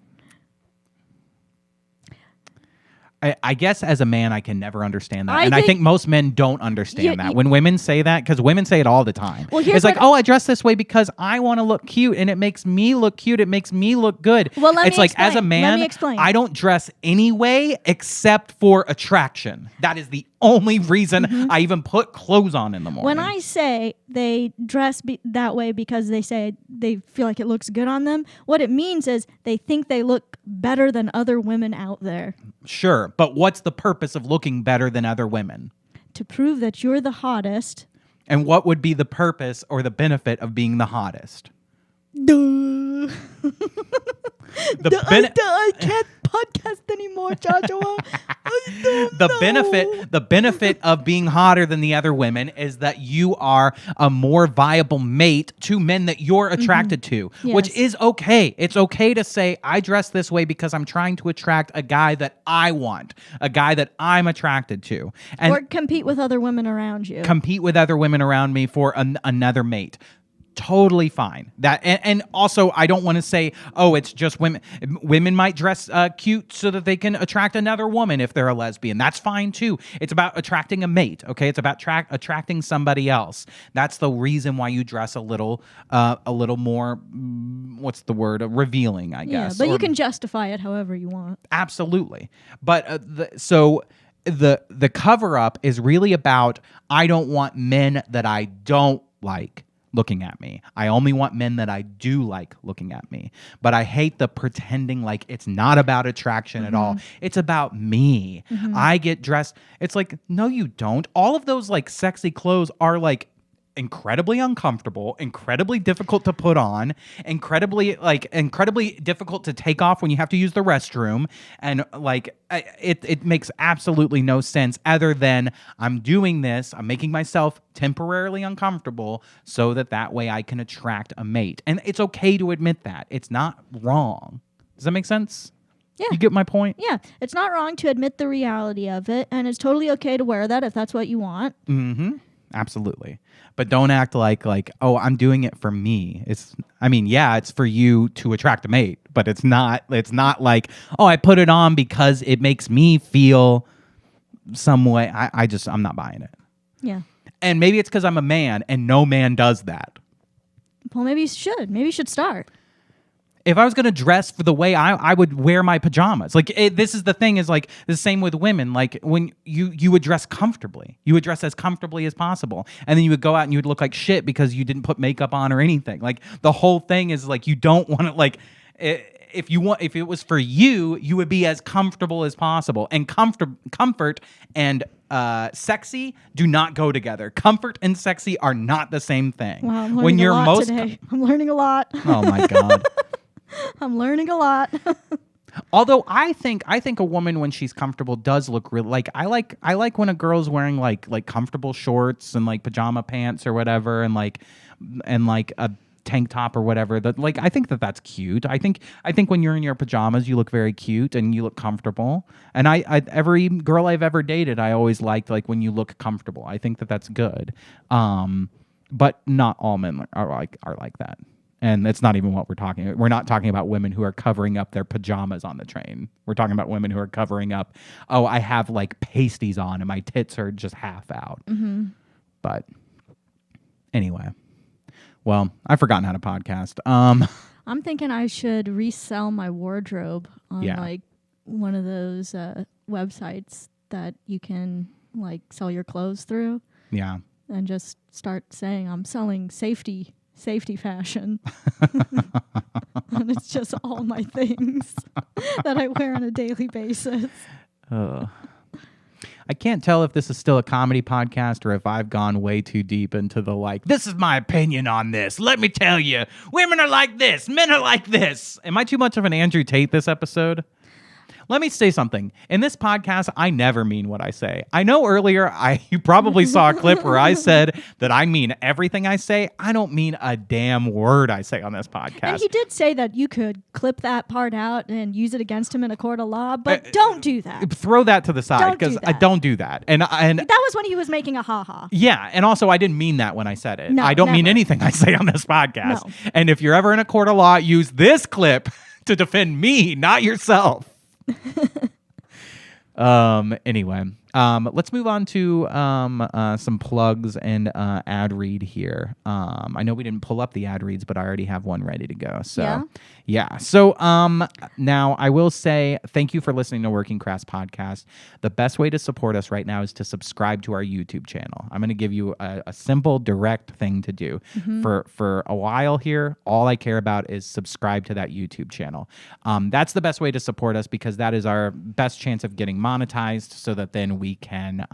I guess as a man, I can never understand that. I think most men don't understand that. When women say that, because women say it all the time. Well, it's like, I dress this way because I want to look cute, and it makes me look cute. It makes me look good. Well, it's like, as a man, I don't dress any way except for attraction. That is the only reason I even put clothes on in the morning. When I say they dress that way because they say they feel like it looks good on them, what it means is they think they look better than other women out there. Sure, but what's the purpose of looking better than other women? To prove that you're the hottest. And what would be the purpose or the benefit of being the hottest? Duh. I can't podcast anymore, Joshua. The benefit of being hotter than the other women is that you are a more viable mate to men that you're attracted to, which is okay. It's okay to say, I dress this way because I'm trying to attract a guy that I want, a guy that I'm attracted to. Or compete with other women around you. Compete with other women around me for another mate. Totally fine. That and also I don't want to say, it's just women. Women might dress cute so that they can attract another woman if they're a lesbian. That's fine too. It's about attracting a mate. Okay, it's about attracting somebody else. That's the reason why you dress a little more. What's the word? Revealing, I guess. Yeah, but you can justify it however you want. Absolutely. But the cover up is really about I don't want men that I don't like looking at me. I only want men that I do like looking at me. But I hate the pretending like it's not about attraction at all. It's about me. I get dressed. It's like, no, you don't. All of those like sexy clothes are like incredibly uncomfortable, incredibly difficult to put on, incredibly difficult to take off when you have to use the restroom, and like it makes absolutely no sense other than I'm doing this, I'm making myself temporarily uncomfortable so that way I can attract a mate. And it's okay to admit that. It's not wrong. Does that make sense? Yeah. You get my point? Yeah. It's not wrong to admit the reality of it, and it's totally okay to wear that if that's what you want. Absolutely. But don't act like, I'm doing it for me. It's for you to attract a mate, but it's not like, I put it on because it makes me feel some way. I'm not buying it. Yeah. And maybe it's because I'm a man and no man does that. Well, maybe you should. Maybe you should start. If I was going to dress for the way I would wear my pajamas, this is the thing is like the same with women. Like when you would dress comfortably, you would dress as comfortably as possible. And then you would go out and you would look like shit because you didn't put makeup on or anything. Like the whole thing is like, you don't want to if it was for you, you would be as comfortable as possible. And comfort and sexy do not go together. Comfort and sexy are not the same thing. Wow, I'm learning a lot today. I'm learning a lot. Oh my God. I'm learning a lot. Although I think a woman when she's comfortable does look real. Like I like when a girl's wearing like comfortable shorts and like pajama pants or whatever, and like a tank top or whatever. That I think that's cute. I think when you're in your pajamas, you look very cute and you look comfortable. And I every girl I've ever dated, I always liked like when you look comfortable. I think that's good. But not all men are like that. And that's not even what we're talking about. We're not talking about women who are covering up their pajamas on the train. We're talking about women who are covering up, I have like pasties on and my tits are just half out. But anyway, well, I've forgotten how to podcast. I'm thinking I should resell my wardrobe on like one of those websites that you can like sell your clothes through. Yeah. And just start saying I'm selling safety fashion. And it's just all my things that I wear on a daily basis. I can't tell if this is still a comedy podcast or if I've gone way too deep into the this is my opinion on this. Let me tell you, women are like this, men are like this. Am I too much of an Andrew Tate this episode? Let me say something. In this podcast, I never mean what I say. I know earlier you probably saw a clip where I said that I mean everything I say. I don't mean a damn word I say on this podcast. And he did say that you could clip that part out and use it against him in a court of law, but don't do that. Throw that to the side because I don't do that. And that was when he was making a ha-ha. Yeah, and also I didn't mean that when I said it. No, I don't mean never. anything I say on this podcast. No. And if you're ever in a court of law, use this clip to defend me, not yourself. Anyway, let's move on to some plugs and ad read here. I know we didn't pull up the ad reads, but I already have one ready to go. So yeah. So now I will say thank you for listening to Working Crass Podcast. The best way to support us right now is to subscribe to our YouTube channel. I'm going to give you a simple, direct thing to do. For a while here, all I care about is subscribe to that YouTube channel. That's the best way to support us because that is our best chance of getting monetized so that then we can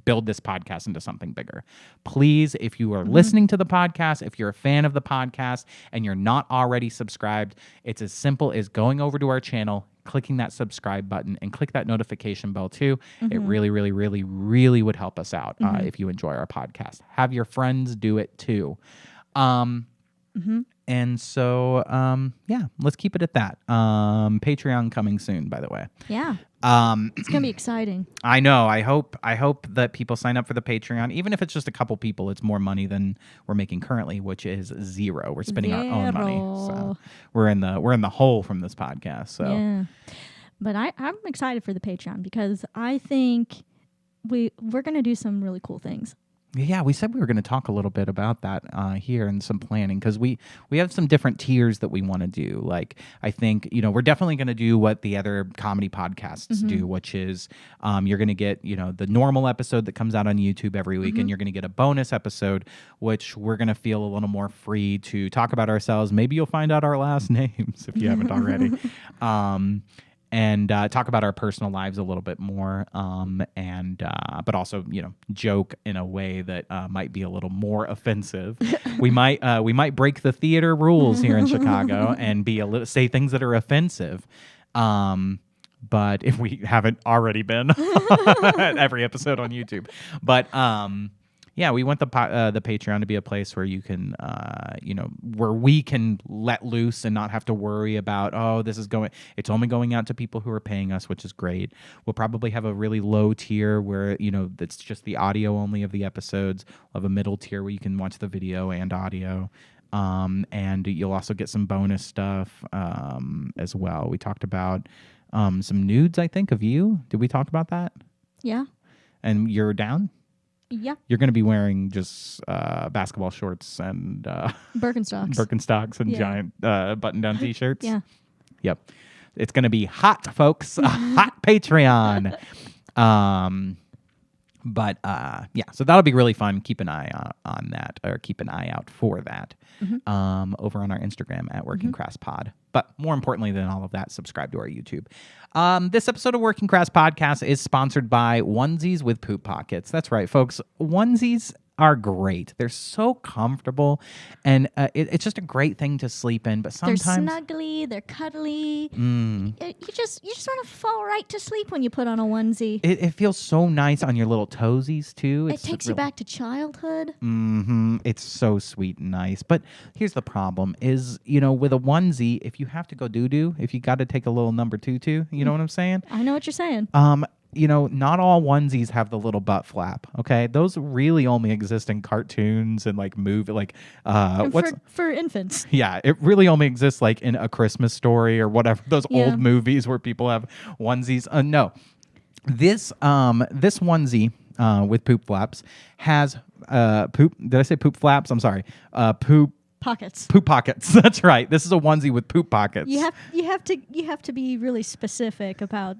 build this podcast into something bigger. Please, if you are listening to the podcast, if you're a fan of the podcast and you're not already subscribed, it's as simple as going over to our channel, clicking that subscribe button, and click that notification bell too. It really, really, really, really would help us out if you enjoy our podcast. Have your friends do it too. And so, yeah, let's keep it at that. Patreon coming soon, by the way. Yeah. It's gonna be exciting. I know. I hope that people sign up for the Patreon, even if it's just a couple people. It's more money than we're making currently, which is zero. We're spending our own money, so we're in the hole from this podcast. So yeah, but I'm excited for the Patreon because I think we're gonna do some really cool things. Yeah, we said we were going to talk a little bit about that here and some planning because we have some different tiers that we want to do. Like, I think, we're definitely going to do what the other comedy podcasts do, which is you're going to get, the normal episode that comes out on YouTube every week, and you're going to get a bonus episode, which we're going to feel a little more free to talk about ourselves. Maybe you'll find out our last names if you haven't already. And talk about our personal lives a little bit more, but also joke in a way that might be a little more offensive. we might break the theater rules here in Chicago and say things that are offensive. But if we haven't already been every episode on YouTube, but yeah, we want the Patreon to be a place where you can, where we can let loose and not have to worry about, it's only going out to people who are paying us, which is great. We'll probably have a really low tier where, that's just the audio only of the episodes. We'll have a middle tier where you can watch the video and audio. And you'll also get some bonus stuff as well. We talked about some nudes, I think, of you. Did we talk about that? Yeah. And you're down? Yeah. You're going to be wearing just basketball shorts and Birkenstocks and giant button-down T-shirts. Yeah. Yep. It's going to be hot, folks. A hot Patreon. But yeah, so that'll be really fun. Keep an eye on that, or keep an eye out for that over on our Instagram at Working Crass Pod. But more importantly than all of that, subscribe to our YouTube. This episode of Working Crass Podcast is sponsored by Onesies with Poop Pockets. That's right, folks. Onesies are great. They're so comfortable, and it's just a great thing to sleep in. But sometimes they're snuggly, they're cuddly. You just want to fall right to sleep when you put on a onesie. It feels so nice on your little toesies too. It takes you back to childhood. It's so sweet and nice. But here's the problem: is with a onesie, if you have to go doo-doo, if you got to take a little number tutu, you know what I'm saying? I know what you're saying. Not all onesies have the little butt flap. Okay, those really only exist in cartoons and for infants. Yeah, it really only exists like in A Christmas Story or whatever those old movies where people have onesies. No, this onesie with poop flaps has poop. Did I say poop flaps? I'm sorry. Poop pockets. Poop pockets. That's right. This is a onesie with poop pockets. You have to be really specific about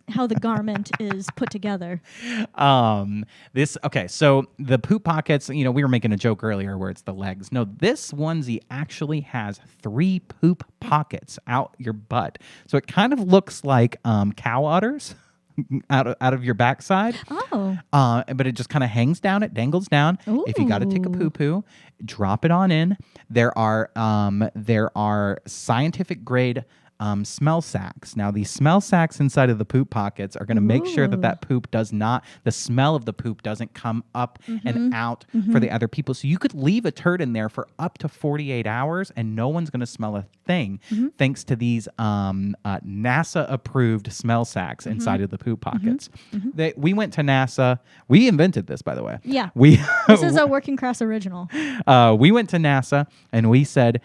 how the garment is put together. So the poop pockets, we were making a joke earlier where it's the legs. No, this onesie actually has 3 poop pockets out your butt. So it kind of looks like cow udders. Out of your backside. But it just kind of hangs down. It dangles down. Ooh. If you got to take a poo-poo, drop it on in. There are scientific grade smell sacks. Now, these smell sacks inside of the poop pockets are going to make sure that poop does not, the smell of the poop doesn't come up and out for the other people. So you could leave a turd in there for up to 48 hours and no one's going to smell a thing thanks to these NASA-approved smell sacks inside of the poop pockets. We went to NASA. We invented this, by the way. Yeah. This is a Working Crass original. We went to NASA and we said,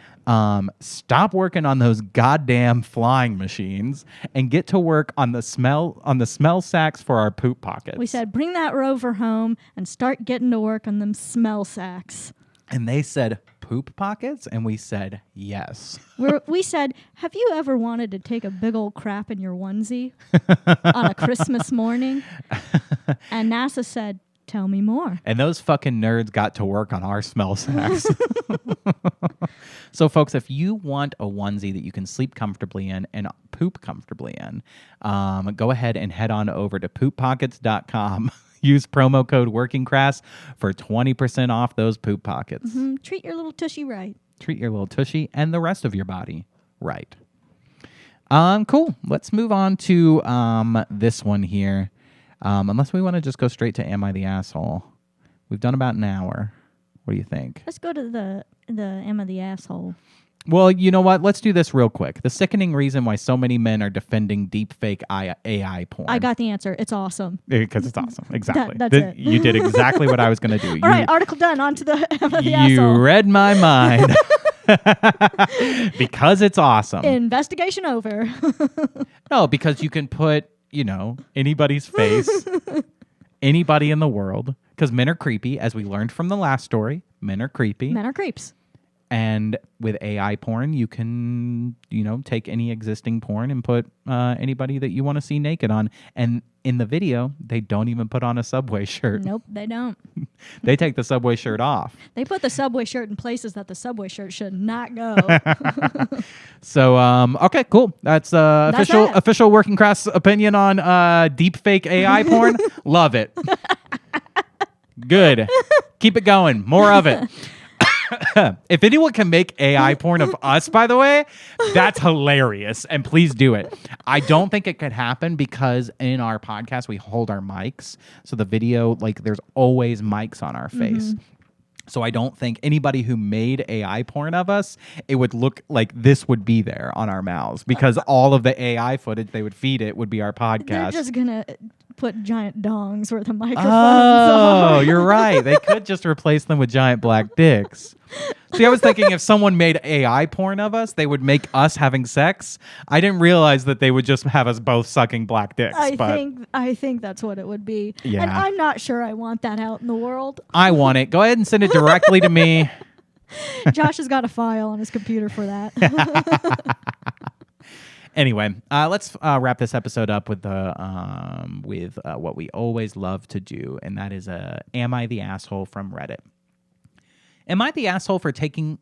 stop working on those goddamn flying machines and get to work on the smell sacks for our poop pockets. We said, bring that rover home and start getting to work on them smell sacks. And they said, poop pockets? And we said, yes. We said, have you ever wanted to take a big old crap in your onesie on a Christmas morning? And NASA said, tell me more. And those fucking nerds got to work on our smell sacks. So, folks, if you want a onesie that you can sleep comfortably in and poop comfortably in, go ahead and head on over to pooppockets.com. Use promo code WorkingCrass for 20% off those poop pockets. Treat your little tushy right. Treat your little tushy and the rest of your body right. Cool. Let's move on to this one here. Unless we want to just go straight to Am I the Asshole? We've done about an hour. What do you think? Let's go to the Am I the Asshole? Well, you know what? Let's do this real quick. The sickening reason why so many men are defending deepfake AI porn. I got the answer. It's awesome. Because it's awesome. Exactly. That's it. You did exactly what I was going to do. All right, article done. On to the Am I the Asshole. You read my mind. Because it's awesome. Investigation over. No, because you can put, anybody's face, anybody in the world, because men are creepy, as we learned from the last story. Men are creepy. Men are creeps. And with AI porn, you can, take any existing porn and put anybody that you want to see naked on. And in the video, they don't even put on a Subway shirt. Nope, they don't. They take the Subway shirt off. They put the Subway shirt in places that the Subway shirt should not go. So, okay, cool. That's official Working Crass opinion on deepfake AI porn. Love it. Good. Keep it going. More of it. If anyone can make AI porn of us, by the way, that's hilarious. And please do it. I don't think it could happen because in our podcast, we hold our mics. So the video, there's always mics on our face. So I don't think anybody who made AI porn of us, it would look like this would be there on our mouths because all of the AI footage they would feed it would be our podcast. They're just going to put giant dongs where the microphones are. Oh, you're right. They could just replace them with giant black dicks. See, I was thinking if someone made AI porn of us, they would make us having sex. I didn't realize that they would just have us both sucking black dicks. I think that's what it would be. Yeah. And I'm not sure I want that out in the world. I want it. Go ahead and send it directly to me. Josh has got a file on his computer for that. Anyway, let's wrap this episode up with what we always love to do, and that is Am I the Asshole from Reddit. Am I the asshole for taking...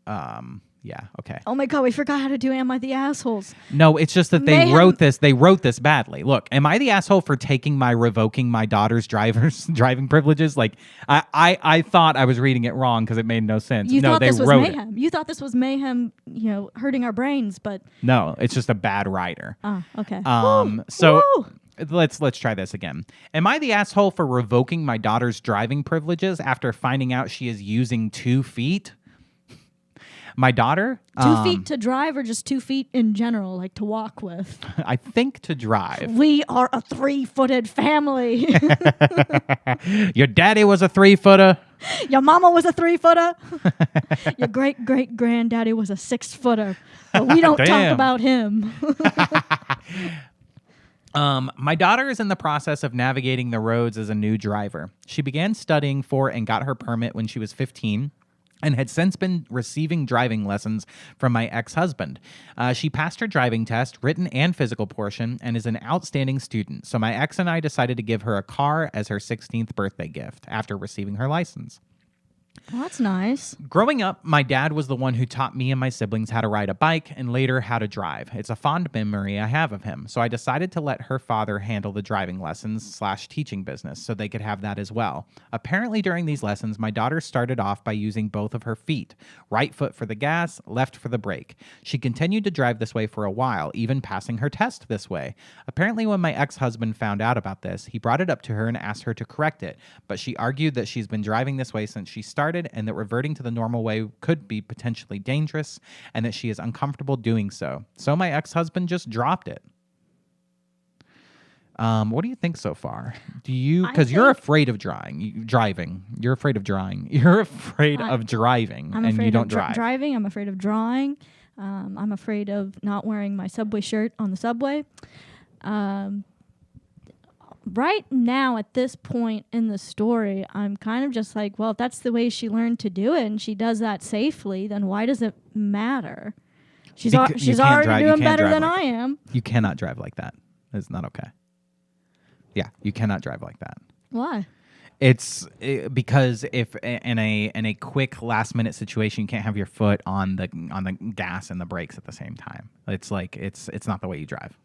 Yeah, okay. Oh my God, we forgot how to do Am I the Assholes? No, it's just that they wrote this badly. Look, am I the asshole for revoking my daughter's driving privileges? I thought I was reading it wrong because it made no sense. You thought this was mayhem. You thought this was mayhem, hurting our brains, but... No, it's just a bad writer. Oh, okay. So... Woo! Let's try this again. Am I the asshole for revoking my daughter's driving privileges after finding out she is using 2 feet? My daughter... 2 feet to drive or just 2 feet in general, to walk with? I think to drive. We are a 3-footed family. Your daddy was a 3-footer. Your mama was a 3-footer. Your great-great-granddaddy was a 6-footer. But we don't talk about him. My daughter is in the process of navigating the roads as a new driver. She began studying for and got her permit when she was 15 and had since been receiving driving lessons from my ex-husband. She passed her driving test, written and physical portion, and is an outstanding student. So my ex and I decided to give her a car as her 16th birthday gift after receiving her license. Well, that's nice. Growing up, my dad was the one who taught me and my siblings how to ride a bike and later how to drive. It's a fond memory I have of him. So I decided to let her father handle the driving lessons / teaching business so they could have that as well. Apparently during these lessons, my daughter started off by using both of her feet, right foot for the gas, left for the brake. She continued to drive this way for a while, even passing her test this way. Apparently when my ex-husband found out about this, he brought it up to her and asked her to correct it, but she argued that she's been driving this way since she started and that reverting to the normal way could be potentially dangerous and that she is uncomfortable doing so. So my ex-husband just dropped it. What do you think so far? Do you, because you're afraid of driving. You're afraid of driving. You're afraid of driving and you don't drive. Driving. I'm afraid of drawing. I'm afraid of not wearing my subway shirt on the subway. Right now, at this point in the story, I'm kind of just like, well, if that's the way she learned to do it and she does that safely, then why does it matter? She's already doing better than I am. You cannot drive like that. It's not okay. Yeah, you cannot drive like that. Why? Because if in a quick last minute situation, you can't have your foot on the gas and the brakes at the same time. It's like it's not the way you drive.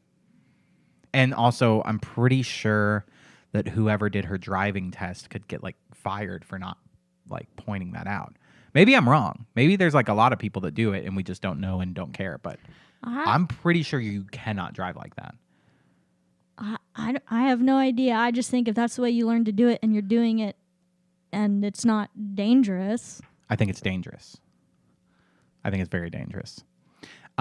And also, I'm pretty sure that whoever did her driving test could get like fired for not like pointing that out. Maybe I'm wrong. Maybe there's like a lot of people that do it and we just don't know and don't care. But I'm pretty sure you cannot drive like that. I have no idea. I just think if that's the way you learn to do it and you're doing it and it's not dangerous. I think it's dangerous. I think it's very dangerous.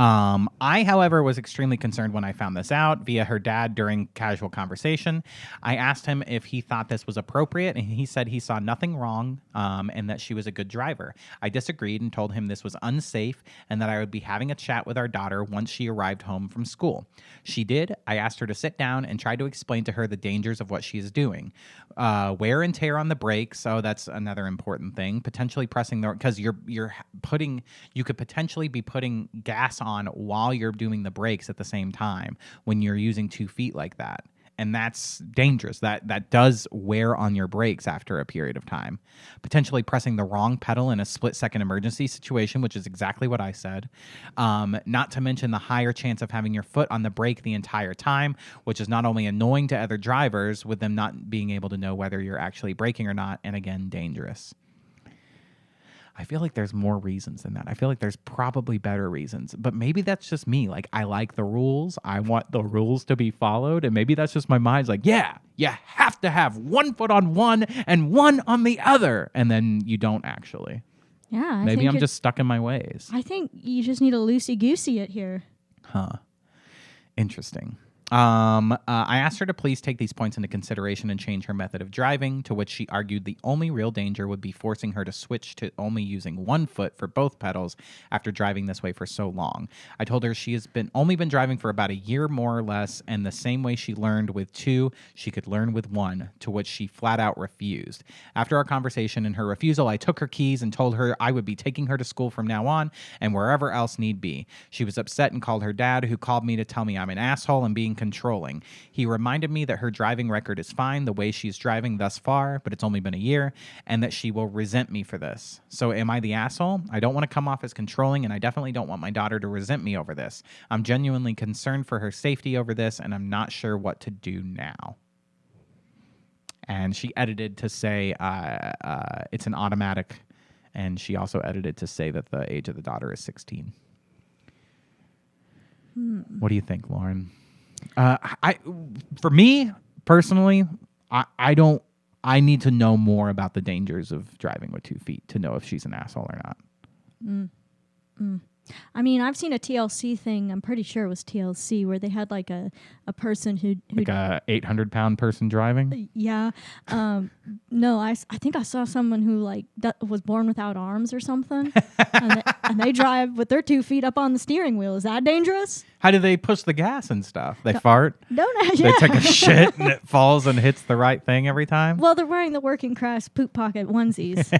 I, however, was extremely concerned when I found this out via her dad during casual conversation. I asked him if he thought this was appropriate, and he said he saw nothing wrong and that she was a good driver. I disagreed and told him this was unsafe and that I would be having a chat with our daughter once she arrived home from school. She did. I asked her to sit down and tried to explain to her the dangers of what she is doing. Wear and tear on the brakes. Oh, that's another important thing. Potentially pressing the, because you could potentially be putting gas on while you're doing the brakes at the same time when you're using 2 feet like that. And that's dangerous. That does wear on your brakes after a period of time. Potentially pressing the wrong pedal in a split-second emergency situation, which is exactly what I said. Not to mention the higher chance of having your foot on the brake the entire time, which is not only annoying to other drivers with them not being able to know whether you're actually braking or not, and again, dangerous. I feel like there's more reasons than that. I feel like there's probably better reasons, but maybe that's just me. Like, I like the rules. I want the rules to be followed. And maybe that's just my mind's like, yeah, you have to have 1 foot on one and 1 on the other. And then you don't actually. Yeah. Maybe I'm just stuck in my ways. I think you just need to loosey-goosey it here. Huh. Interesting. I asked her to please take these points into consideration and change her method of driving, to which she argued the only real danger would be forcing her to switch to only using 1 foot for both pedals after driving this way for so long. I told her she has only been driving for about a year more or less, and the same way she learned with 2, she could learn with 1, to which she flat out refused. After our conversation and her refusal, I took her keys and told her I would be taking her to school from now on and wherever else need be. She was upset and called her dad, who called me to tell me I'm an asshole and being controlling. He reminded me that her driving record is fine the way she's driving thus far, but it's only been a year, and that she will resent me for this. So am I the asshole? I don't want to come off as controlling, and I definitely don't want my daughter to resent me over this. I'm genuinely concerned for her safety over this, and I'm not sure what to do now. And she edited to say it's an automatic, and she also edited to say that the age of the daughter is 16. What do you think, Lauren? For me personally, I need to know more about the dangers of driving with 2 feet to know if she's an asshole or not. I mean, I've seen a TLC thing. I'm pretty sure it was TLC where they had like a person who like a 800-pound person driving. Yeah. No, I think I saw someone who like was born without arms or something, and they drive with their 2 feet up on the steering wheel. Is that dangerous? How do they push the gas and stuff? They fart? Don't They take a shit and it falls and hits the right thing every time? Well, they're wearing the working Crass poop pocket onesies.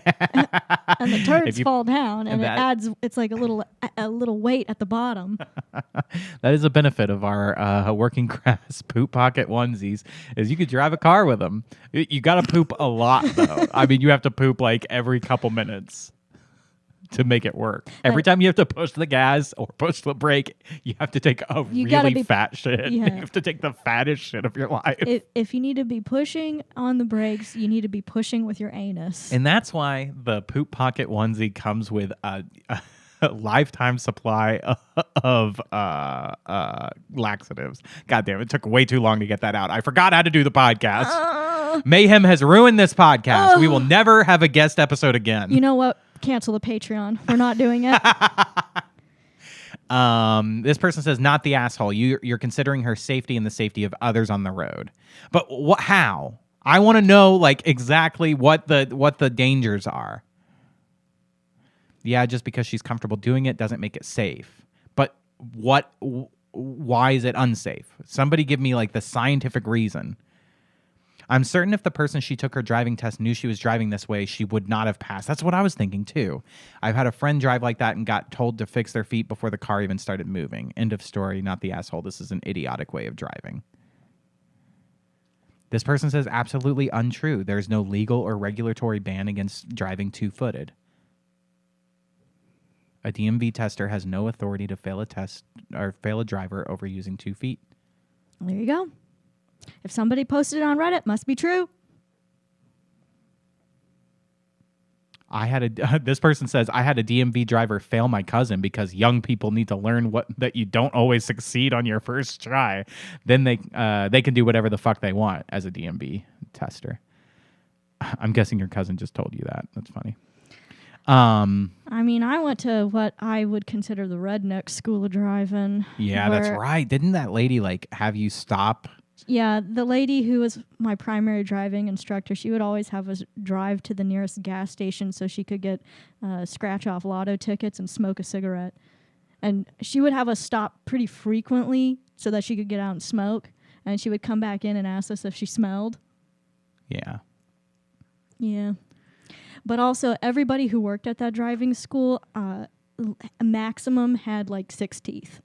And the turds fall down and it's like a little weight at the bottom. That is a benefit of our working Crass poop pocket onesies is you could drive a car with them. You got to poop a lot though. I mean, you have to poop like every couple minutes to make it work. Every time you have to push the gas or push the brake, you have to take a really fat shit. Yeah. You have to take the fattest shit of your life. If you need to be pushing on the brakes, you need to be pushing with your anus. And that's why the poop pocket onesie comes with a lifetime supply of laxatives. God damn, it took way too long to get that out. I forgot how to do the podcast. Mayhem has ruined this podcast. We will never have a guest episode again. You know what? Cancel the Patreon. We're not doing it. This person says, not the asshole. You're considering her safety and the safety of others on the road. But how? I want to know like exactly what the dangers are. Yeah, just because she's comfortable doing it doesn't make it safe. But why is it unsafe? Somebody give me like the scientific reason. I'm certain if the person she took her driving test knew she was driving this way, she would not have passed. That's what I was thinking, too. I've had a friend drive like that and got told to fix their feet before the car even started moving. End of story, not the asshole. This is an idiotic way of driving. This person says absolutely untrue. There's no legal or regulatory ban against driving two-footed. A DMV tester has no authority to fail a test or fail a driver over using 2 feet. There you go. If somebody posted it on Reddit, must be true. This person says, I had a DMV driver fail my cousin because young people need to learn that you don't always succeed on your first try. Then they can do whatever the fuck they want as a DMV tester. I'm guessing your cousin just told you that. That's funny. I mean, I went to what I would consider the redneck school of driving. Yeah, that's right. Didn't that lady like have you stop? Yeah, the lady who was my primary driving instructor, she would always have us drive to the nearest gas station so she could get scratch-off lotto tickets and smoke a cigarette. And she would have us stop pretty frequently so that she could get out and smoke. And she would come back in and ask us if she smelled. Yeah. Yeah. But also, everybody who worked at that driving school, maximum had like 6 teeth.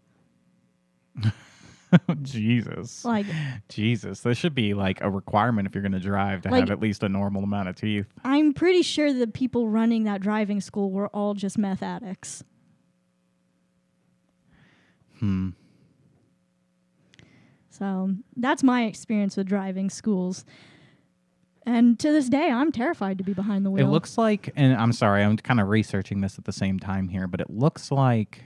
Jesus. Like, Jesus. This should be like a requirement if you're going to drive to have at least a normal amount of teeth. I'm pretty sure the people running that driving school were all just meth addicts. So that's my experience with driving schools. And to this day, I'm terrified to be behind the wheel. It looks like, and I'm sorry, I'm kind of researching this at the same time here, but it looks like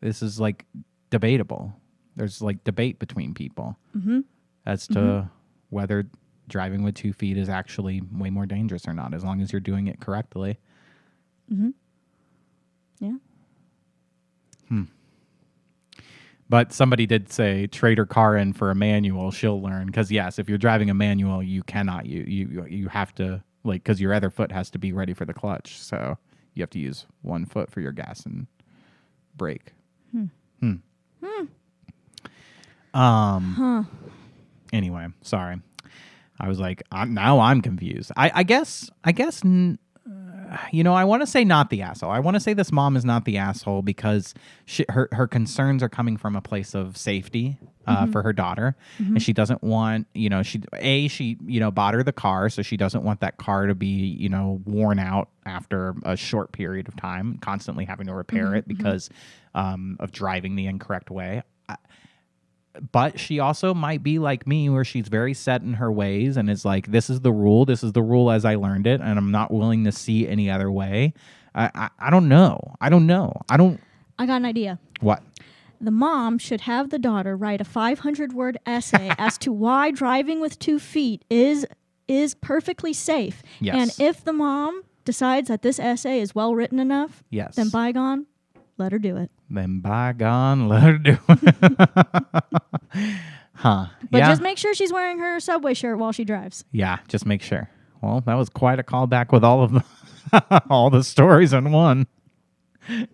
this is like debatable. There's like debate between people as to whether driving with 2 feet is actually way more dangerous or not, as long as you're doing it correctly. Yeah. But somebody did say trade her car in for a manual, she'll learn. Because yes, if you're driving a manual, you cannot. You have to, like, because your other foot has to be ready for the clutch. So you have to use one foot for your gas and brake. Anyway, sorry. I was like, now I'm confused. I guess, you know, I want to say not the asshole. I want to say this mom is not the asshole because her concerns are coming from a place of safety for her daughter. And she doesn't want, you know, she bought her the car. So she doesn't want that car to be, you know, worn out after a short period of time, constantly having to repair it because of driving the incorrect way. But she also might be like me, where she's very set in her ways and is like, this is the rule as I learned it, and I'm not willing to see any other way. I don't know. I got an idea. What? The mom should have the daughter write a 500-word essay as to why driving with 2 feet is perfectly safe. Yes. And if the mom decides that this essay is well written enough, yes, then bygone, let her do it. Then bygone, let her do it. But just make sure she's wearing her Subway shirt while she drives. Yeah, just make sure. Well, that was quite a callback with all of all the stories in one.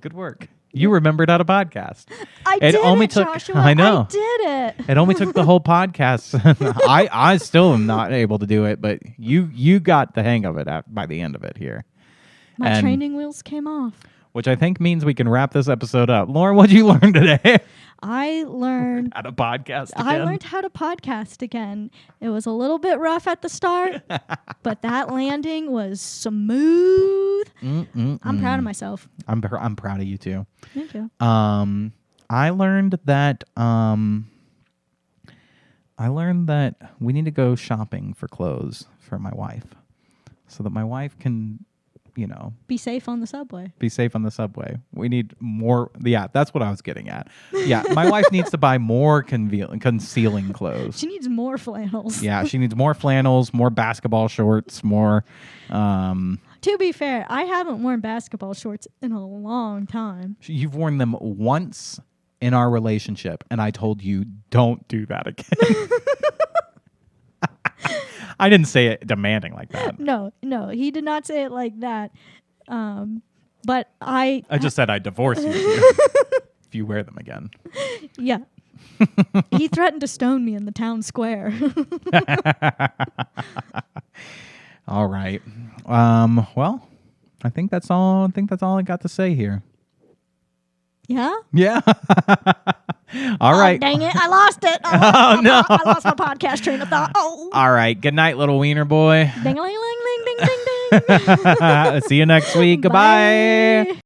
Good work. You remembered how to podcast. I did it, Joshua. I know. I did it. It only took the whole podcast. I still am not able to do it, but you got the hang of it by the end of it here. My training wheels came off. Which I think means we can wrap this episode up. Lauren, what'd you learn today? I learned how to podcast again. I learned how to podcast again. It was a little bit rough at the start, but that landing was smooth. I'm proud of myself. I'm proud of you too. Thank you. I learned that we need to go shopping for clothes for my wife, so that my wife can, be safe on the subway. Be safe on the subway. We need more. Yeah, that's what I was getting at. Yeah, my wife needs to buy more concealing clothes. She needs more flannels. Yeah, she needs more flannels, more basketball shorts, more. To be fair, I haven't worn basketball shorts in a long time. You've worn them once in our relationship, and I told you, don't do that again. I didn't say it demanding like that. No, he did not say it like that. But I just said I'd divorce you if you wear them again. Yeah. He threatened to stone me in the town square. All right. Well, I think that's all I got to say here. Yeah? Yeah. All right. Dang it. I lost it. Oh, no. I lost my podcast train of thought. Oh. All right. Good night, little wiener boy. Ding-a-ling-ling-ling-ding-ding-ding. See you next week. Goodbye. Bye.